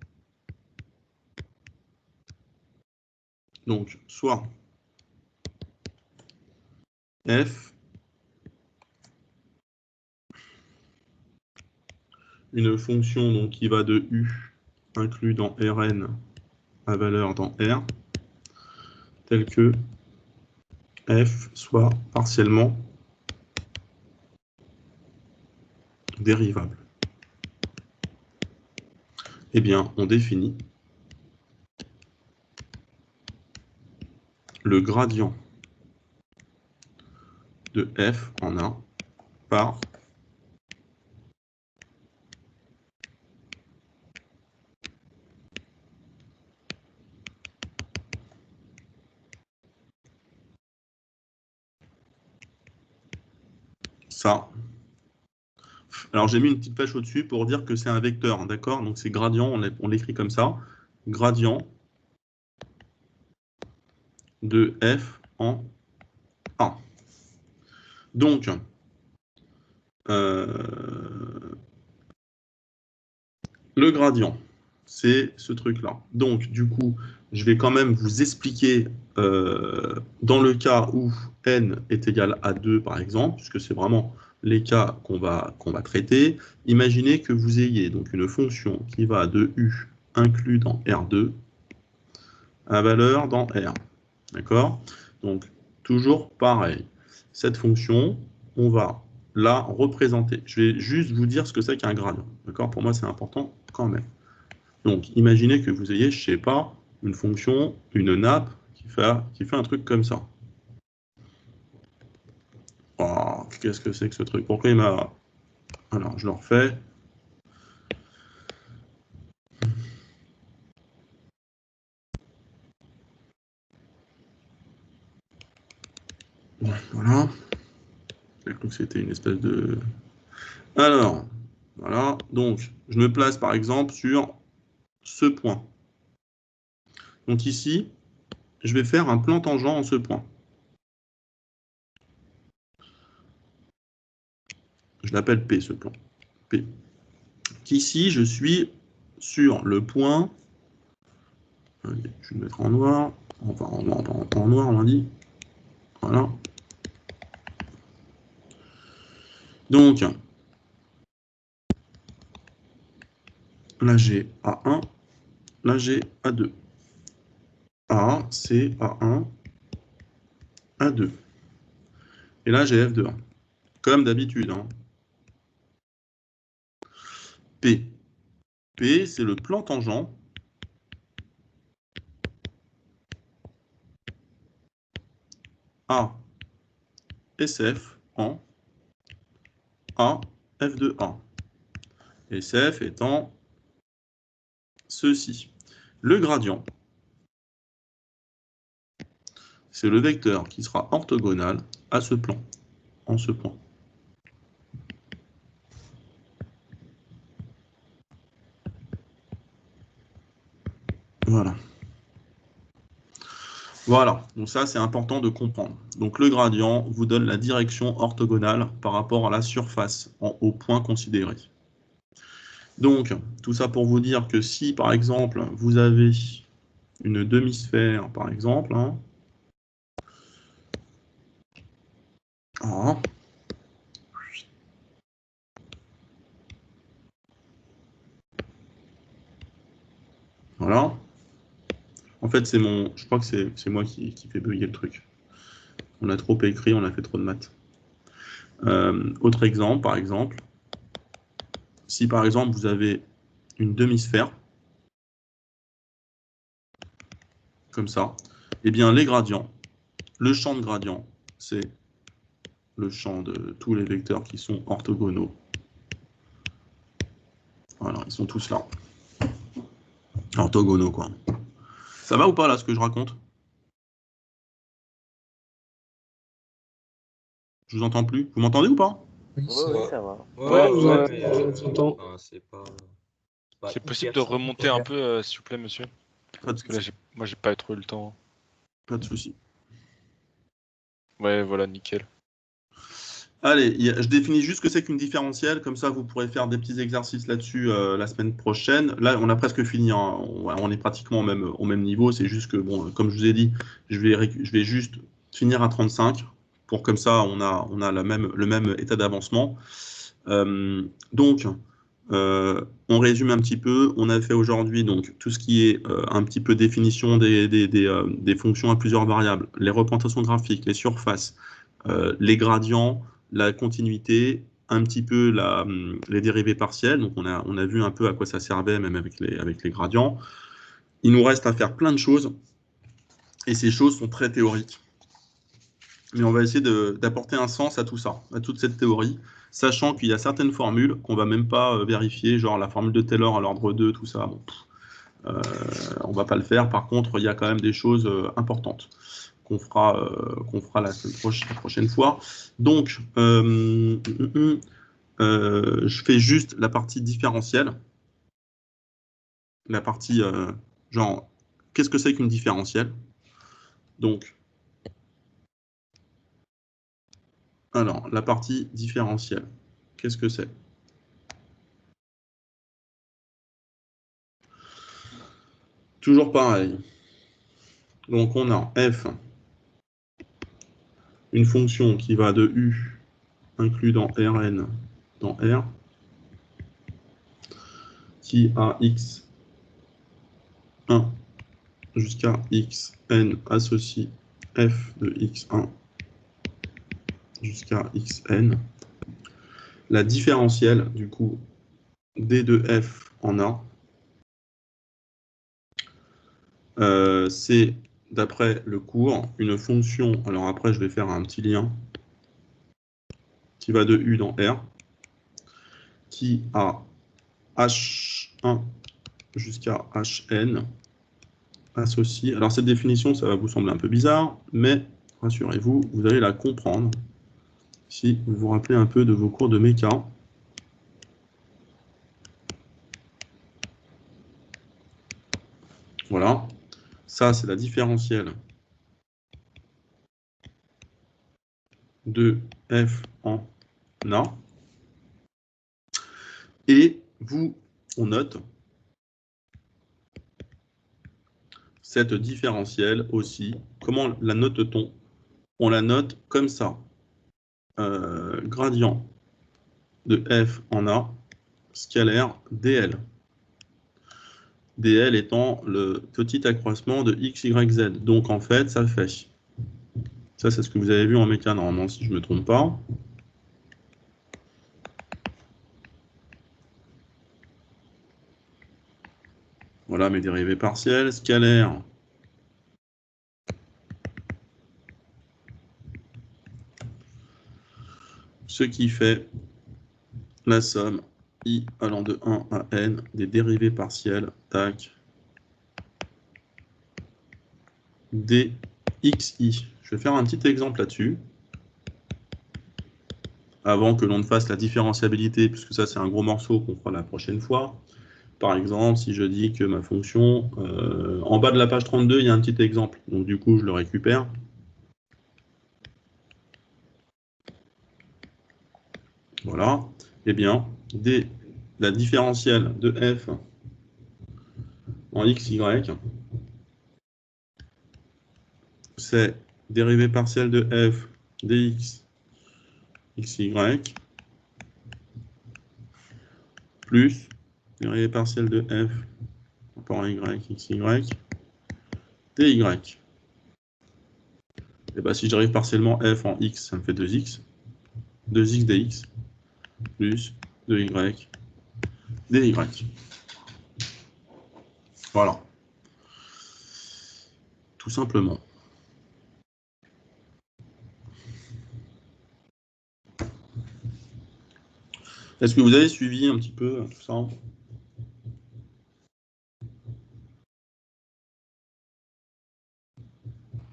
Donc, soit f, une fonction donc, qui va de u inclus dans Rn à valeur dans R, telle que f soit partiellement dérivable. Eh bien, on définit le gradient de f en A par ça. Alors j'ai mis une petite flèche au-dessus pour dire que c'est un vecteur, d'accord? Donc c'est gradient, on l'écrit comme ça. Gradient de f en A. Donc, le gradient, c'est ce truc-là. Donc, du coup, je vais quand même vous expliquer dans le cas où n est égal à 2, par exemple, puisque c'est vraiment les cas qu'on va traiter. Imaginez que vous ayez donc une fonction qui va de u inclus dans R2 à valeur dans R. D'accord? Donc, toujours pareil. Cette fonction, on va la représenter. Je vais juste vous dire ce que c'est qu'un gradient. D'accord? Pour moi, c'est important quand même. Donc, imaginez que vous ayez, je ne sais pas, une fonction, une nappe qui fait un truc comme ça. Oh, qu'est-ce que c'est que ce truc? Pourquoi il m'a... Alors, je le refais. Voilà. J'ai cru que c'était une espèce de... Alors, voilà. Donc, je me place par exemple sur ce point. Donc ici, je vais faire un plan tangent en ce point. Je l'appelle P, ce plan. P. Ici, je suis sur le point... Allez, je vais le mettre en noir. Enfin, en noir, on dit. Voilà. Donc, là, j'ai A1. Là, j'ai A2. A, c'est A1, A2. Et là, j'ai F de 1. Comme d'habitude. Hein. P. P, c'est le plan tangent A, SF en A, F de A. SF étant ceci. Le gradient, c'est le vecteur qui sera orthogonal à ce plan, en ce point. Voilà. Voilà, donc ça c'est important de comprendre. Donc le gradient vous donne la direction orthogonale par rapport à la surface, au point considéré. Donc, tout ça pour vous dire que si, par exemple, vous avez une demi-sphère, par exemple, hein, voilà. En fait, c'est mon, je crois que c'est moi qui fait bugger le truc. On a trop écrit, on a fait trop de maths. Autre exemple, par exemple, si par exemple vous avez une demi-sphère, comme ça, eh bien les gradients, le champ de gradient, c'est le champ de tous les vecteurs qui sont orthogonaux. Voilà, ils sont tous là. Orthogonaux, quoi. Ça va ou pas, là, ce que je raconte? Je vous entends plus. Vous m'entendez ou pas? Oui, ça va. Ouais, je vous entends. C'est possible de remonter un peu, s'il vous plaît, monsieur? Parce que là, moi, j'ai pas trop eu le temps. Pas de souci. Ouais, voilà, nickel. Allez, je définis juste ce que c'est qu'une différentielle, comme ça vous pourrez faire des petits exercices là-dessus la semaine prochaine. Là, on a presque fini, hein. On est pratiquement au même niveau, c'est juste que, bon, comme je vous ai dit, je vais juste finir à 35, pour comme ça on a le même état d'avancement. Donc, on résume un petit peu, on a fait aujourd'hui donc tout ce qui est un petit peu définition des fonctions à plusieurs variables, les représentations graphiques, les surfaces, les gradients, la continuité, un petit peu les dérivées partielles. Donc on a vu un peu à quoi ça servait, même avec les gradients. Il nous reste à faire plein de choses, et ces choses sont très théoriques. Mais on va essayer d'apporter un sens à tout ça, à toute cette théorie, sachant qu'il y a certaines formules qu'on ne va même pas vérifier, genre la formule de Taylor à l'ordre 2, tout ça. Bon, on ne va pas le faire. Par contre, il y a quand même des choses importantes qu'on fera la prochaine fois. Donc, je fais juste la partie différentielle. La partie, genre, qu'est-ce que c'est qu'une différentielle? Donc, alors, la partie différentielle. qu'est-ce que c'est? Toujours pareil. Donc on a f, une fonction qui va de u inclus dans Rn dans R, qui a x1 jusqu'à xn associe f de x1 jusqu'à xn. La différentielle, du coup, d de f en A, c'est, d'après le cours, une fonction, alors après je vais faire un petit lien, qui va de U dans R, qui a H1 jusqu'à Hn associé. Alors cette définition, ça va vous sembler un peu bizarre, mais rassurez-vous, vous allez la comprendre si vous vous rappelez un peu de vos cours de méca. Voilà. Ça, c'est la différentielle de f en A. Et on note cette différentielle aussi. Comment la note-t-on? On la note comme ça. Gradient de f en A, scalaire dl. dl étant le petit accroissement de x, y, z. Donc en fait, ça fait... Ça, c'est ce que vous avez vu en méca, normalement, si je ne me trompe pas. Voilà mes dérivées partielles. Scalaire. Ce qui fait la somme i allant de 1 à n des dérivées partielles, tac, dxi. Je vais faire un petit exemple là-dessus, avant que l'on ne fasse la différenciabilité, puisque ça c'est un gros morceau qu'on fera la prochaine fois. Par exemple, si je dis que ma fonction, en bas de la page 32, il y a un petit exemple, donc du coup je le récupère. Voilà, eh bien, la différentielle de f en xy, c'est dérivée partielle de f dx xy plus dérivée partielle de f rapport à y xy dy. Et bien, si je dérive partiellement f en x, ça me fait 2x. 2x dx plus 2y dy. Voilà. Tout simplement. Est-ce que vous avez suivi un petit peu tout ça?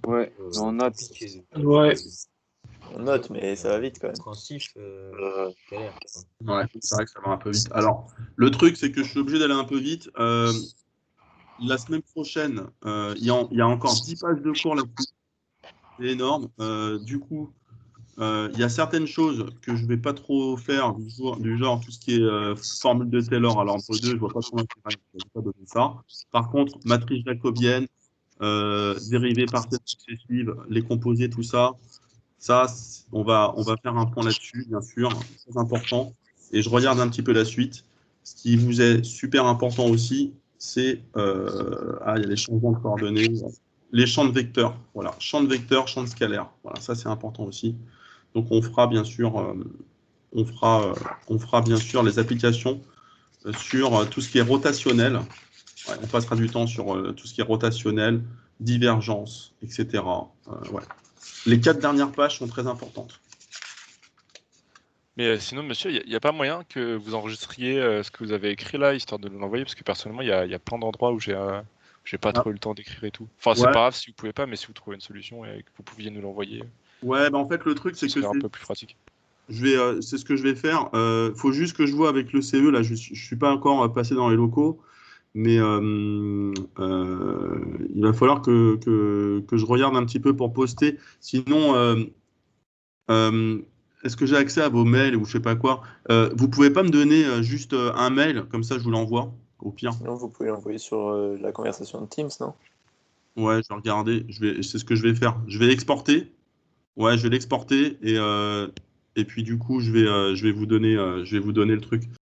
Ouais, on note. Ouais. On note, mais ça va vite quand même. Principe, galère. Ouais, c'est vrai que ça va un peu vite. Alors, le truc, c'est que je suis obligé d'aller un peu vite. La semaine prochaine, il y a encore 10 pages de cours là-dessus. C'est énorme. Du coup, il y a certaines choses que je ne vais pas trop faire, du genre tout ce qui est formule de Taylor à l'ordre 2, je ne vois pas trop l'intérêt, je ne vais pas donner ça. Par contre, matrice jacobienne, dérivées partielles successives, les composés, tout ça, on va faire un point là-dessus, bien sûr, très important. Et je regarde un petit peu la suite. Ce qui vous est super important aussi, c'est il y a les changements de coordonnées, les champs de vecteurs. Voilà, champ de vecteurs, champ de scalaire. Voilà, ça c'est important aussi. Donc on fera bien sûr, on fera bien sûr les applications sur tout ce qui est rotationnel. Ouais, on passera du temps sur tout ce qui est rotationnel, divergence, etc. Ouais. Les 4 dernières pages sont très importantes. Mais sinon, monsieur, il n'y a pas moyen que vous enregistriez ce que vous avez écrit là, histoire de nous l'envoyer, parce que personnellement, il y a plein d'endroits où j'ai pas trop eu le temps d'écrire et tout. Enfin, c'est pas grave si vous pouvez pas, mais si vous trouvez une solution et que vous pouviez nous l'envoyer. Ouais, bah en fait, le truc, c'est que c'est un peu plus pratique. C'est ce que je vais faire. Faut juste que je vois avec le CE, là, je suis pas encore passé dans les locaux, mais il va falloir que je regarde un petit peu pour poster. Sinon, est-ce que j'ai accès à vos mails ou je sais pas quoi? Vous pouvez pas me donner juste un mail, comme ça je vous l'envoie, au pire. Sinon, vous pouvez l'envoyer sur la conversation de Teams, non? Ouais, je vais regarder, c'est ce que je vais faire. Je vais l'exporter. Ouais, je vais l'exporter et puis du coup, je vais vous donner le truc.